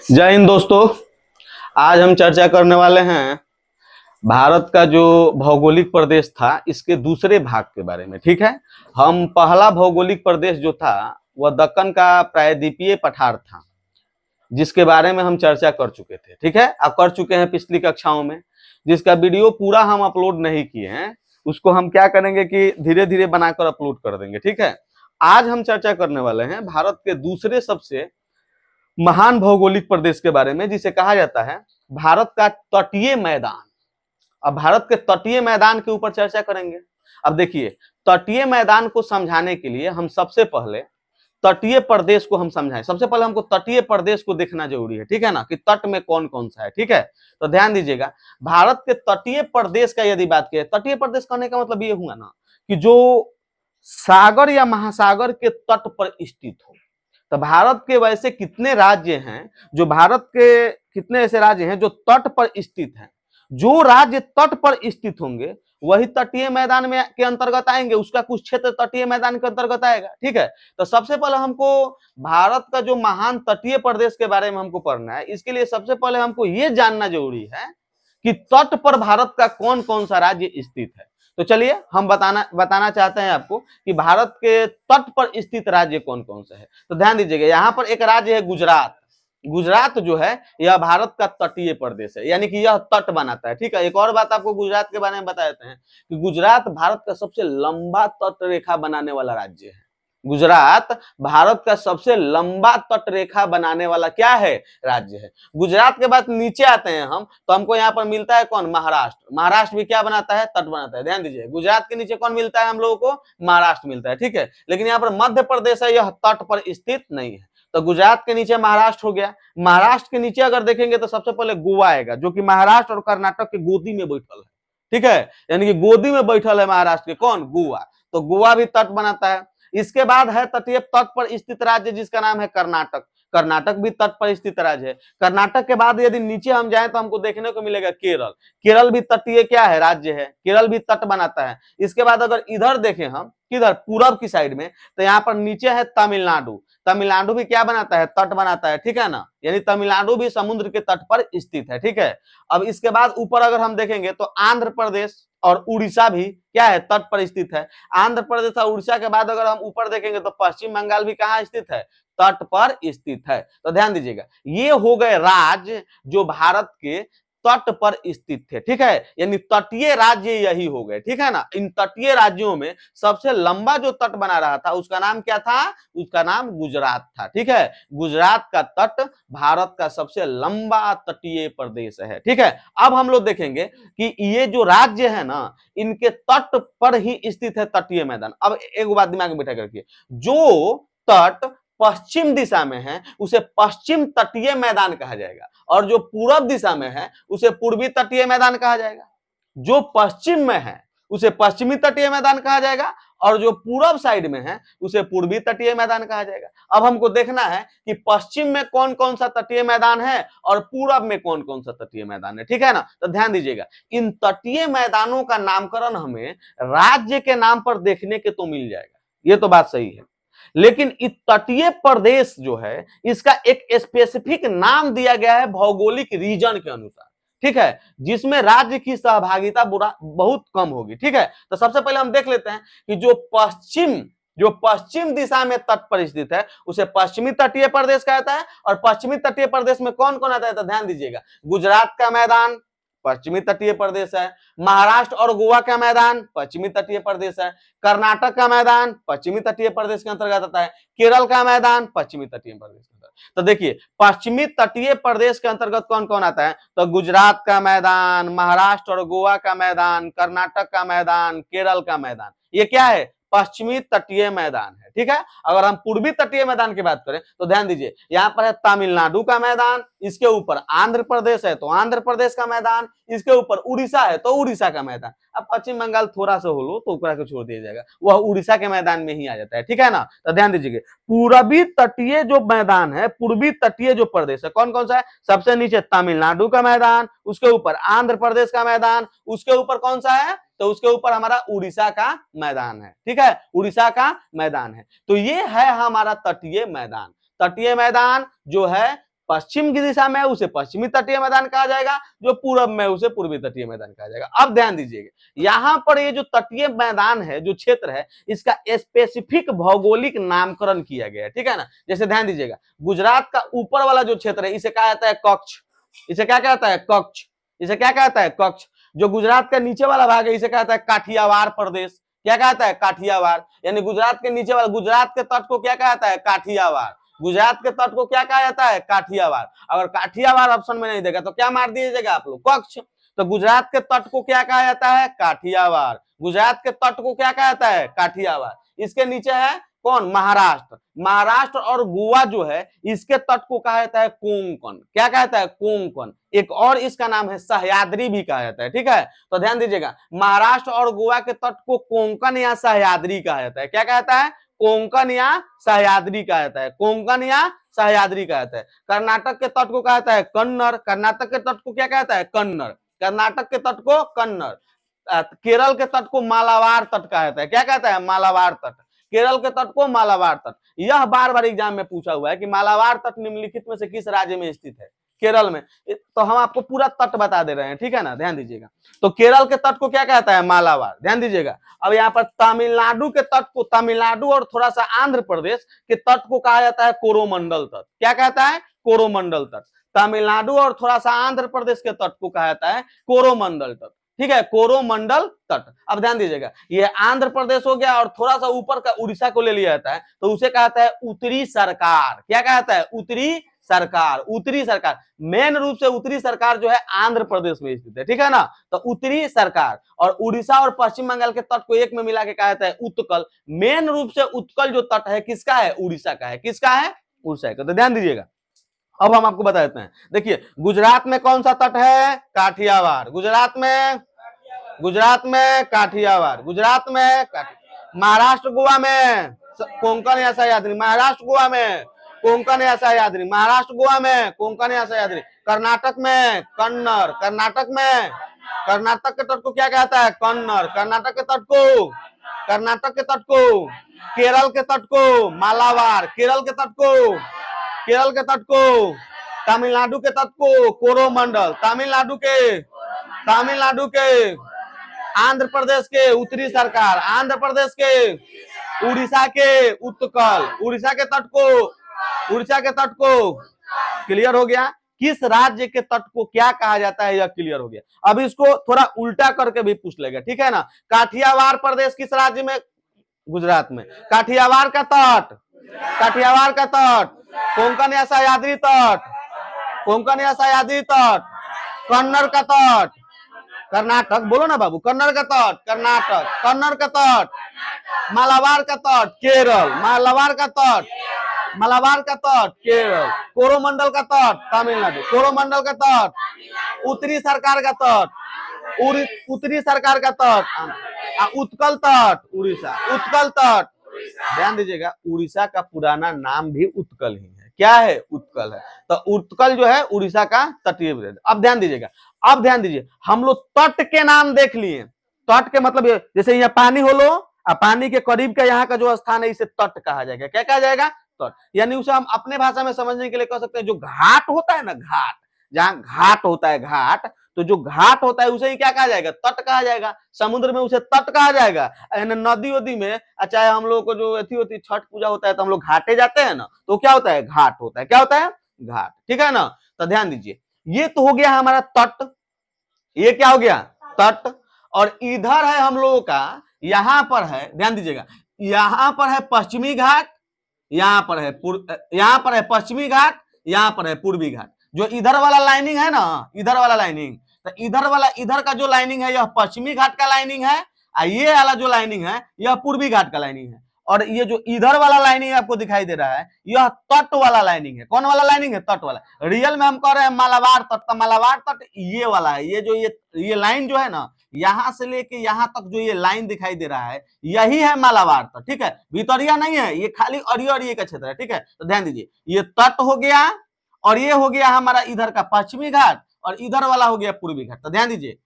जय हिंद दोस्तों। आज हम चर्चा करने वाले हैं भारत का जो भौगोलिक प्रदेश था इसके दूसरे भाग के बारे में। ठीक है, हम पहला भौगोलिक प्रदेश जो था वह दक्कन का प्रायद्वीपीय पठार था, जिसके बारे में हम चर्चा कर चुके थे। ठीक है, अब कर चुके हैं पिछली कक्षाओं में, जिसका वीडियो पूरा हम अपलोड नहीं किए हैं। उसको हम क्या करेंगे कि धीरे धीरे बनाकर अपलोड कर देंगे। ठीक है, आज हम चर्चा करने वाले हैं भारत के दूसरे सबसे महान भौगोलिक प्रदेश के बारे में, जिसे कहा जाता है भारत का तटीय मैदान। अब भारत के तटीय मैदान के ऊपर चर्चा करेंगे। अब देखिए, तटीय मैदान को समझाने के लिए हम सबसे पहले तटीय प्रदेश को हम समझाएं। सबसे पहले हमको तटीय प्रदेश को देखना जरूरी है, ठीक है ना, कि तट में कौन कौन सा है। ठीक है, तो ध्यान दीजिएगा, भारत के तटीय प्रदेश का यदि बात करें, तटीय प्रदेश कहने का मतलब ये हुआ ना कि जो सागर या महासागर के तट पर स्थित हो। तो भारत के वैसे कितने राज्य हैं, जो भारत के कितने ऐसे राज्य हैं जो तट पर स्थित हैं। जो राज्य तट पर स्थित होंगे वही तटीय मैदान में के अंतर्गत आएंगे, उसका कुछ क्षेत्र तटीय मैदान के अंतर्गत आएगा। ठीक है, तो सबसे पहले हमको भारत का जो महान तटीय प्रदेश के बारे में हमको पढ़ना है। इसके लिए सबसे पहले हमको ये जानना जरूरी है कि तट पर भारत का कौन कौन सा राज्य स्थित है। तो चलिए हम बताना चाहते हैं आपको कि भारत के तट पर स्थित राज्य कौन कौन से है। तो ध्यान दीजिएगा, यहाँ पर एक राज्य है गुजरात। गुजरात जो है यह भारत का तटीय प्रदेश है, यानी कि यह तट बनाता है। ठीक है, एक और बात आपको गुजरात के बारे में बता देते हैं कि गुजरात भारत का सबसे लंबा तट रेखा बनाने वाला राज्य है। गुजरात भारत का सबसे लंबा तट रेखा बनाने वाला क्या है, राज्य है। गुजरात के बाद नीचे आते हैं हम, तो हमको यहाँ पर मिलता है कौन, महाराष्ट्र। महाराष्ट्र भी क्या बनाता है, तट बनाता है। ध्यान दीजिए, गुजरात के नीचे कौन मिलता है हम लोगों को, महाराष्ट्र मिलता है। ठीक है, लेकिन यहाँ पर मध्य प्रदेश है, यह तट पर स्थित नहीं है। तो गुजरात के नीचे महाराष्ट्र हो गया। महाराष्ट्र के नीचे अगर देखेंगे तो सबसे पहले गोवा आएगा, जो कि महाराष्ट्र और कर्नाटक की गोदी में बैठल है। ठीक है, यानी कि गोदी में बैठल है महाराष्ट्र के कौन, गोवा। तो गोवा भी तट बनाता है। इसके बाद है तटीय तट पर स्थित राज्य जिसका नाम है कर्नाटक। कर्नाटक भी तट पर स्थित राज्य है। कर्नाटक के बाद यदि नीचे हम जाएं तो हमको देखने को मिलेगा केरल। केरल भी तटीय क्या है, राज्य है। केरल भी तट बनाता है। इसके बाद अगर इधर देखें हम, किधर, पूरब की साइड में, तो यहाँ पर नीचे है तमिलनाडु। तमिलनाडु भी क्या बनाता है, तट बनाता है। ठीक है ना, यानी तमिलनाडु भी समुद्र के तट पर स्थित है। ठीक है, अब इसके बाद ऊपर अगर हम देखेंगे तो आंध्र प्रदेश और उड़ीसा भी क्या है, तट पर स्थित है। आंध्र प्रदेश और उड़ीसा के बाद अगर हम ऊपर देखेंगे तो पश्चिम बंगाल भी कहाँ स्थित है, तट पर स्थित है। तो ध्यान दीजिएगा, ये हो गए राज्य जो भारत के तट पर स्थित थे। ठीक है, यानी तटीय राज्य यही हो गए। ठीक है ना, इन तटीय राज्यों में सबसे लंबा जो तट बना रहा था उसका नाम क्या था, उसका नाम गुजरात था। ठीक है, गुजरात का तट भारत का सबसे लंबा तटीय प्रदेश है। ठीक है, अब हम लोग देखेंगे कि ये जो राज्य है ना, इनके तट पर ही स्थित है तटीय मैदान। अब एक बात दिमाग में बैठा कर रखिए, जो तट पश्चिम दिशा में है उसे पश्चिम तटीय मैदान कहा जाएगा, और जो पूरब दिशा में है उसे पूर्वी तटीय मैदान कहा जाएगा। जो पश्चिम में है उसे पश्चिमी तटीय मैदान कहा जाएगा, और जो पूरब साइड में है उसे पूर्वी तटीय मैदान कहा जाएगा। अब हमको देखना है कि पश्चिम में कौन कौन सा तटीय मैदान है और पूरब में कौन कौन सा तटीय मैदान है। ठीक है ना, तो ध्यान दीजिएगा, इन तटीय मैदानों का नामकरण हमें राज्य के नाम पर देखने के तो मिल जाएगा, ये तो बात सही है। लेकिन इस तटीय प्रदेश जो है इसका एक स्पेसिफिक नाम दिया गया है भौगोलिक रीजन के अनुसार। ठीक है, जिसमें राज्य की सहभागिता बहुत कम होगी। ठीक है, तो सबसे पहले हम देख लेते हैं कि जो पश्चिम दिशा में तट पर स्थित है उसे पश्चिमी तटीय प्रदेश कहता है। और पश्चिमी तटीय प्रदेश में कौन कौन आता है, तो ध्यान दीजिएगा, गुजरात का मैदान पश्चिमी तटीय प्रदेश है, महाराष्ट्र और गोवा का मैदान पश्चिमी तटीय प्रदेश है, कर्नाटक का मैदान पश्चिमी तटीय प्रदेश के अंतर्गत आता है, केरल का मैदान पश्चिमी तटीय प्रदेश के अंतर्गत। तो देखिए, पश्चिमी तटीय प्रदेश के अंतर्गत कौन कौन आता है, तो गुजरात का मैदान, महाराष्ट्र और गोवा का मैदान, कर्नाटक का मैदान, केरल का मैदान, ये क्या है, पश्चिमी तटीय मैदान है। ठीक है, अगर हम पूर्वी तटीय मैदान की बात करें तो ध्यान दीजिए, यहाँ पर है तमिलनाडु का मैदान, इसके ऊपर आंध्र प्रदेश है तो आंध्र प्रदेश का मैदान, इसके ऊपर उड़ीसा है तो उड़ीसा का मैदान। अब पश्चिम बंगाल थोड़ा सा हो लो तो ऊपर को छोड़ दिया जाएगा, वह उड़ीसा के मैदान में ही आ जाता है। ठीक है ना, तो ध्यान दीजिए, पूर्वी तटीय जो मैदान है, पूर्वी तटीय जो प्रदेश है कौन कौन सा है, सबसे नीचे तमिलनाडु का मैदान, उसके ऊपर आंध्र प्रदेश का मैदान, उसके ऊपर कौन सा है, तो उसके ऊपर हमारा उड़ीसा का मैदान है। ठीक है, उड़ीसा का मैदान है। तो ये है हमारा तटीय मैदान। तटीय मैदान जो है पश्चिम की दिशा में है उसे पश्चिमी तटीय मैदान कहा जाएगा, जो पूरब में उसे पूर्वी तटीय मैदान कहा जाएगा। अब ध्यान दीजिएगा, यहाँ पर ये जो तटीय मैदान है, जो क्षेत्र है, इसका स्पेसिफिक भौगोलिक नामकरण किया गया है, ठीक है ना। जैसे ध्यान दीजिएगा, गुजरात का ऊपर वाला जो क्षेत्र है इसे कहा जाता है कच्छ, इसे क्या कहता है कच्छ, इसे क्या कहता है कच्छ। जो गुजरात का नीचे वाला भाग है इसे कहता है काठियावाड़ प्रदेश, क्या कहता है काठियावाड़, यानी गुजरात के नीचे वाला, गुजरात के तट को क्या कहता है काठियावाड़, गुजरात के तट को क्या कहा जाता है काठियावाड़। अगर काठियावाड़ ऑप्शन में नहीं देगा तो क्या मार दीजिएगा आप लोग कच्छ। तो गुजरात के तट को क्या कहा जाता है काठियावाड़, गुजरात के तट को क्या कहा जाता है काठियावाड़। इसके नीचे है कौन महाराष्ट्र, महाराष्ट्र और गोवा जो है इसके तट को कहा जाता है कोंकण, क्या कहता है कोंकण। एक और इसका नाम है सह्याद्री भी कहा जाता है, ठीक है। तो ध्यान दीजिएगा, महाराष्ट्र और गोवा के तट को कोंकण या सह्याद्री कहा जाता है, क्या कहता है कोंकण या सह्याद्री कहा जाता है, कोंकण या सह्याद्री कहा जाता है। कर्नाटक के तट को कहा जाता है कन्नड़, कर्नाटक के तट को क्या कहता है कन्नड़, कर्नाटक के तट को कन्नड़। केरल के तट को मालाबार तट कहा जाता है, क्या कहता है मालाबार तट, केरल के तट को मालाबार तट। यह बार बार एग्जाम में पूछा हुआ है कि मालाबार तट निम्नलिखित में से किस राज्य में स्थित है, केरल में। तो हम आपको पूरा तट बता दे रहे हैं, ठीक है ना, ध्यान दीजिएगा। तो केरल के तट को क्या कहता है मालाबार, ध्यान दीजिएगा। अब यहाँ पर तमिलनाडु के तट को, तमिलनाडु और थोड़ा सा आंध्र प्रदेश के तट को कहा जाता है कोरोमंडल तट, क्या कहता है कोरोमंडल तट। तमिलनाडु और थोड़ा सा आंध्र प्रदेश के तट को कहा जाता है कोरोमंडल तट, ठीक है, कोरोमंडल तट। अब ध्यान दीजिएगा, ये आंध्र प्रदेश हो गया और थोड़ा सा ऊपर का उड़ीसा को ले लिया जाता है तो उसे कहता है उत्तरी सरकार, क्या कहता है उत्तरी सरकार, उत्तरी सरकार। मेन रूप से उत्तरी सरकार जो है आंध्र प्रदेश में स्थित है, ठीक है ना। तो उत्तरी सरकार और उड़ीसा और पश्चिम बंगाल के तट को एक में मिला के कहा जाता है उत्कल। मेन रूप से उत्कल जो तट है किसका है उड़ीसा का है, किसका है उड़ीसा का। तो ध्यान दीजिएगा, अब हम आपको बता देते हैं। देखिए गुजरात में कौन सा तट है काठियावाड़, गुजरात में, गुजरात में काठियावाड़, गुजरात में महाराष्ट्र गोवा में कोंकण या सह्याद्री, महाराष्ट्र गोवा में कोंकण या सह्याद्री, महाराष्ट्र गोवा में कोंकण या सह्याद्री। कर्नाटक में कन्नड़, कर्नाटक में, कर्नाटक के तट को क्या कहता है कन्नड़, कर्नाटक के तट को, कर्नाटक के तट को, केरल के तट को मालाबार, केरल के तट को, केरल के तट को, तमिलनाडु के तट को कोरोमंडल, तमिलनाडु के, तमिलनाडु के, आंध्र प्रदेश के उत्तरी सरकार, आंध्र प्रदेश के, उड़ीसा के उत्कल, उड़ीसा के तट को, उड़ीसा के तट को। क्लियर हो गया, किस राज्य के तट को क्या कहा जाता है यह क्लियर हो गया। अब इसको थोड़ा उल्टा करके भी पूछ लेगा, ठीक है ना। काठियावाड़ प्रदेश किस राज्य में, गुजरात में। काठियावाड़ का तट, काठियावाड़ का तट कोंकण या सह्याद्री तट, कोंकण या सह्याद्री तट। कन्नड़ का तट कर्नाटक, बोलो ना बाबू, कन्नड़ का तट कर्नाटक, कन्नड़ का तट मालाबार का तट केरल, मालाबार का तट, मालाबार का तट केरल, कोरोमंडल का तट तमिलनाडु, कोरोमंडल का तट उत्तरी सरकार का तट, उत्तरी सरकार का तट, उत्कल तट उड़ीसा, उत्कल तट। ध्यान दीजिएगा, उड़ीसा का पुराना नाम भी उत्कल ही है, क्या है उत्कल है। तो उत्कल जो है उड़ीसा का तटीय प्रदेश। अब ध्यान दीजिएगा, अब ध्यान दीजिए, हम लोग तट के नाम देख लिए। तट के मतलब जैसे यहाँ पानी हो लो, पानी के करीब का यहाँ का जो स्थान है इसे तट कहा जाएगा, क्या कहा जाएगा तट। यानी उसे हम अपने भाषा में समझने के लिए कह सकते हैं जो घाट होता है ना, घाट, जहाँ घाट होता है घाट, तो जो घाट होता है उसे ही क्या कहा जाएगा तट कहा जाएगा। समुद्र में उसे तट कहा जाएगा। नदी वदी में चाहे हम लोग को जो अथी होती है छठ पूजा होता है तो हम लोग घाटे जाते हैं ना, तो क्या होता है घाट होता है, क्या होता है घाट, ठीक है ना। तो ध्यान दीजिए, ये तो हो गया हमारा तट, ये क्या हो गया तट। और इधर है हम लोगों का, यहां पर है, ध्यान दीजिएगा, यहां पर है पश्चिमी घाट, यहां पर है यहां पर है पश्चिमी घाट, यहां पर है पूर्वी घाट। जो इधर वाला लाइनिंग है ना, इधर वाला लाइनिंग, तो इधर वाला, इधर का जो लाइनिंग है यह पश्चिमी घाट का लाइनिंग है, और ये वाला जो लाइनिंग है यह पूर्वी घाट का लाइनिंग है। और ये जो इधर वाला लाइनिंग आपको दिखाई दे रहा है यह तट वाला लाइनिंग है। कौन वाला लाइनिंग है तट वाला। रियल में हम कह रहे हैं मालाबार तट, तो मालाबार तट ये वाला है। ये जो ये लाइन जो है ना, यहां से लेके यहां तक जो ये लाइन दिखाई दे रहा है यही है मालाबार तट, ठीक है। भितरिया नहीं है, ये खाली अरिये का क्षेत्र है, ठीक है। तो ध्यान दीजिए, ये तट हो गया और ये हो गया हमारा इधर का पश्चिमी घाट, और इधर वाला हो गया पूर्वी घाट। तो ध्यान दीजिए,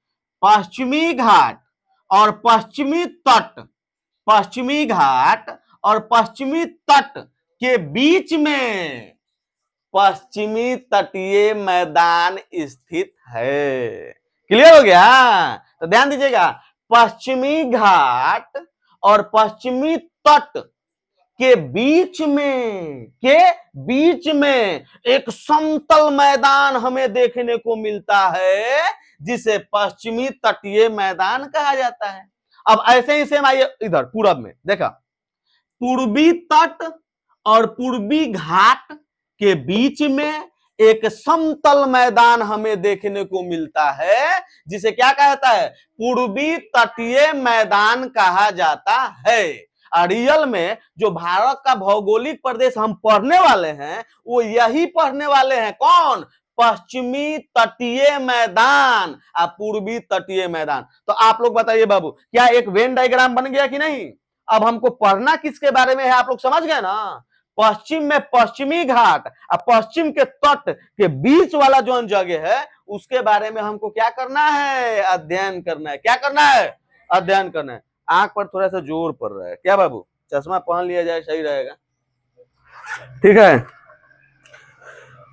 पश्चिमी घाट और पश्चिमी तट, पश्चिमी घाट और पश्चिमी तट के बीच में पश्चिमी तटीय मैदान स्थित है। क्लियर हो गया? तो ध्यान दीजिएगा, पश्चिमी घाट और पश्चिमी तट के बीच में एक समतल मैदान हमें देखने को मिलता है, जिसे पश्चिमी तटीय मैदान कहा जाता है। अब ऐसे ही सेम आइए इधर पूरब में, देखा, पूर्वी तट और पूर्वी घाट के बीच में एक समतल मैदान हमें देखने को मिलता है, जिसे क्या कहता है? पूर्वी तटीय मैदान कहा जाता है। रियल में जो भारत का भौगोलिक प्रदेश हम पढ़ने वाले हैं, वो यही पढ़ने वाले हैं। कौन? पश्चिमी तटीय मैदान और पूर्वी तटीय मैदान। तो आप लोग बताइए बाबू, क्या एक वेन डायग्राम बन गया कि नहीं? अब हमको पढ़ना किसके बारे में है, आप लोग समझ गए ना? पश्चिम में पश्चिमी घाट और पश्चिम के तट के बीच वाला जो जगह है, उसके बारे में हमको क्या करना है? अध्ययन करना है। क्या करना है? अध्ययन करना है। आंख पर थोड़ा सा जोर पड़ रहा है क्या बाबू? चश्मा पहन लिया जाए, सही रहेगा। ठीक है,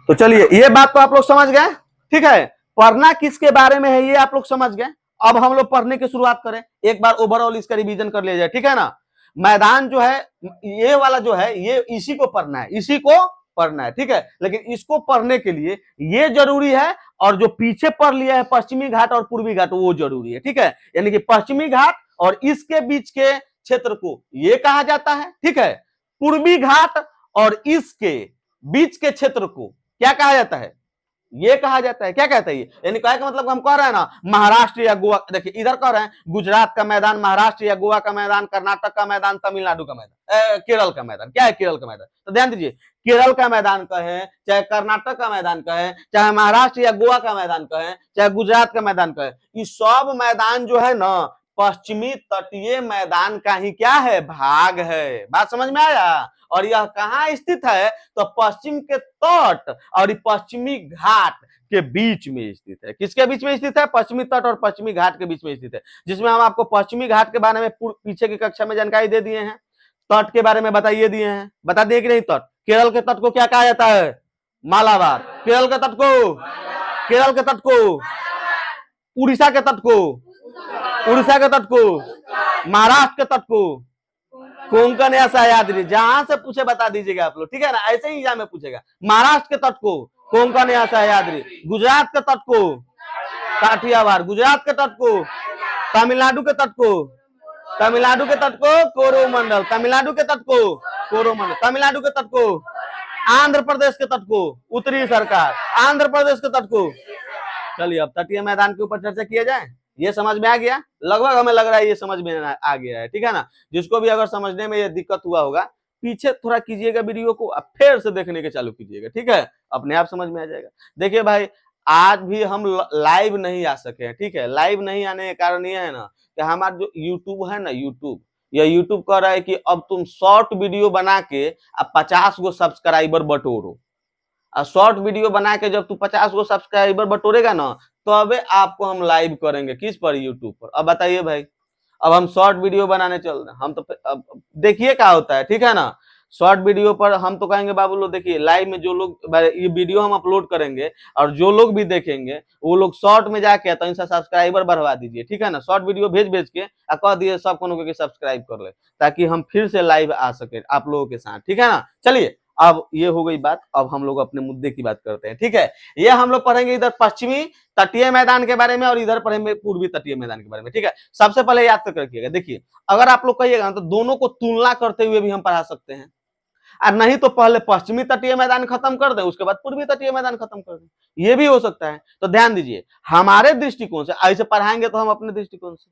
तो चलिए, ये बात तो आप लोग समझ गए। ठीक है, पढ़ना किसके बारे में है ये आप लोग समझ गए। अब हम लोग पढ़ने की शुरुआत करें, एक बार ओवरऑल इसका रिवीजन कर लिया जाए। ठीक है ना? मैदान जो है, ये वाला जो है, ये इसी को पढ़ना है, इसी को पढ़ना है। ठीक है, लेकिन इसको पढ़ने के लिए ये जरूरी है, और जो पीछे पढ़ लिया है पश्चिमी घाट और पूर्वी घाट, वो जरूरी है। ठीक है, यानी कि पश्चिमी घाट और इसके बीच के क्षेत्र को ये कहा जाता है। ठीक है, पूर्वी घाट और इसके बीच के क्षेत्र को क्या कहा जाता है? ये कहा जाता है। क्या कहता है ये? यानी कहे का मतलब हम कह रहे हैं ना, महाराष्ट्र या गोवा, देखिए इधर कह रहे हैं गुजरात का मैदान, महाराष्ट्र या गोवा का मैदान, कर्नाटक का मैदान, तमिलनाडु का मैदान, केरल का मैदान। क्या है केरल का मैदान? तो ध्यान दीजिए, केरल का मैदान कहें, चाहे कर्नाटक का मैदान कहें, चाहे महाराष्ट्र या गोवा का मैदान कहें, चाहे गुजरात का मैदान कहें, ये सब मैदान जो है ना, पश्चिमी तटीय मैदान का ही क्या है? भाग है। बात समझ में आया? और यह कहाँ स्थित है? तो पश्चिम के तट और पश्चिमी घाट के बीच में स्थित है। किसके बीच में स्थित है? पश्चिमी तट और पश्चिमी घाट के बीच में स्थित है, जिसमें हम आपको पश्चिमी घाट के बारे में पीछे की कक्षा में जानकारी दे दिए हैं, तट के बारे में बताइए दिए हैं। बता दिए कि नहीं? तट, केरल के तट को क्या कहा जाता है? मालाबार। केरल के तट को, केरल के तट को, उड़ीसा के तट को, उड़ीसा के तट को, महाराष्ट्र के तट को कोंकण या सह्याद्री, जहां से पूछे बता दीजिएगा आप लोग। ठीक है ना? ऐसे ही एग्जाम में पूछेगा। महाराष्ट्र के तट को कोंकण या सह्याद्री, गुजरात के तट को काठियावाड़, गुजरात के तट को, तमिलनाडु के तट को, तमिलनाडु के तट को कोरोमंडल, तमिलनाडु के तट को कोरोमंडल, तमिलनाडु के तट को, आंध्र प्रदेश के तट को उत्तरी सरकार, आंध्र प्रदेश के तट को। चलिए, अब तटीय मैदान के ऊपर चर्चा किया जाए। ये समझ में आ गया? लगभग हमें लग रहा है ये समझ में आ गया है। ठीक है ना? जिसको भी अगर समझने में ये दिक्कत हुआ होगा, पीछे थोड़ा कीजिएगा वीडियो को, फिर से देखने के चालू कीजिएगा। ठीक है, अपने आप समझ में आ जाएगा। देखिए भाई, आज भी हम लाइव नहीं आ सके हैं। ठीक है, लाइव नहीं आने का कारण ये है ना कि हमारा जो यूट्यूब है ना, यूट्यूब कह रहा है कि अब तुम शॉर्ट वीडियो बना के अब 50 गो सब्सक्राइबर बटोरो। शॉर्ट वीडियो बना के जब तू 50 गो सब्सक्राइबर बटोरेगा ना, तो अब आपको हम लाइव करेंगे। किस पर? यूट्यूब पर। अब बताइए भाई, अब हम शॉर्ट वीडियो बनाने चल रहे हैं हम, तो अब देखिए क्या होता है। ठीक है ना? शॉर्ट वीडियो पर हम तो कहेंगे बाबू लोग, देखिए लाइव में जो लोग ये वीडियो हम अपलोड करेंगे और जो लोग भी देखेंगे, वो लोग शॉर्ट में जाके तो इनसे सब्सक्राइबर बढ़वा दीजिए। ठीक है ना? शॉर्ट वीडियो भेज के कह दिए सबको सब्सक्राइब कर ले, ताकि हम फिर से लाइव आ सके आप लोगों के साथ। ठीक है ना? चलिए, अब ये हो गई बात, अब हम लोग अपने मुद्दे की बात करते हैं। ठीक है, ये हम लोग पढ़ेंगे इधर पश्चिमी तटीय मैदान के बारे में और इधर पढ़ेंगे पूर्वी तटीय मैदान के बारे में। ठीक है, सबसे पहले याद कर रखिएगा, देखिए अगर आप लोग कहिएगा ना, तो दोनों को तुलना करते हुए भी हम पढ़ा सकते हैं, और नहीं तो पहले पश्चिमी तटीय मैदान खत्म कर दें, उसके बाद पूर्वी तटीय मैदान खत्म कर दें, ये भी हो सकता है। तो ध्यान दीजिए, हमारे दृष्टिकोण से ऐसे पढ़ाएंगे तो हम अपने दृष्टिकोण से,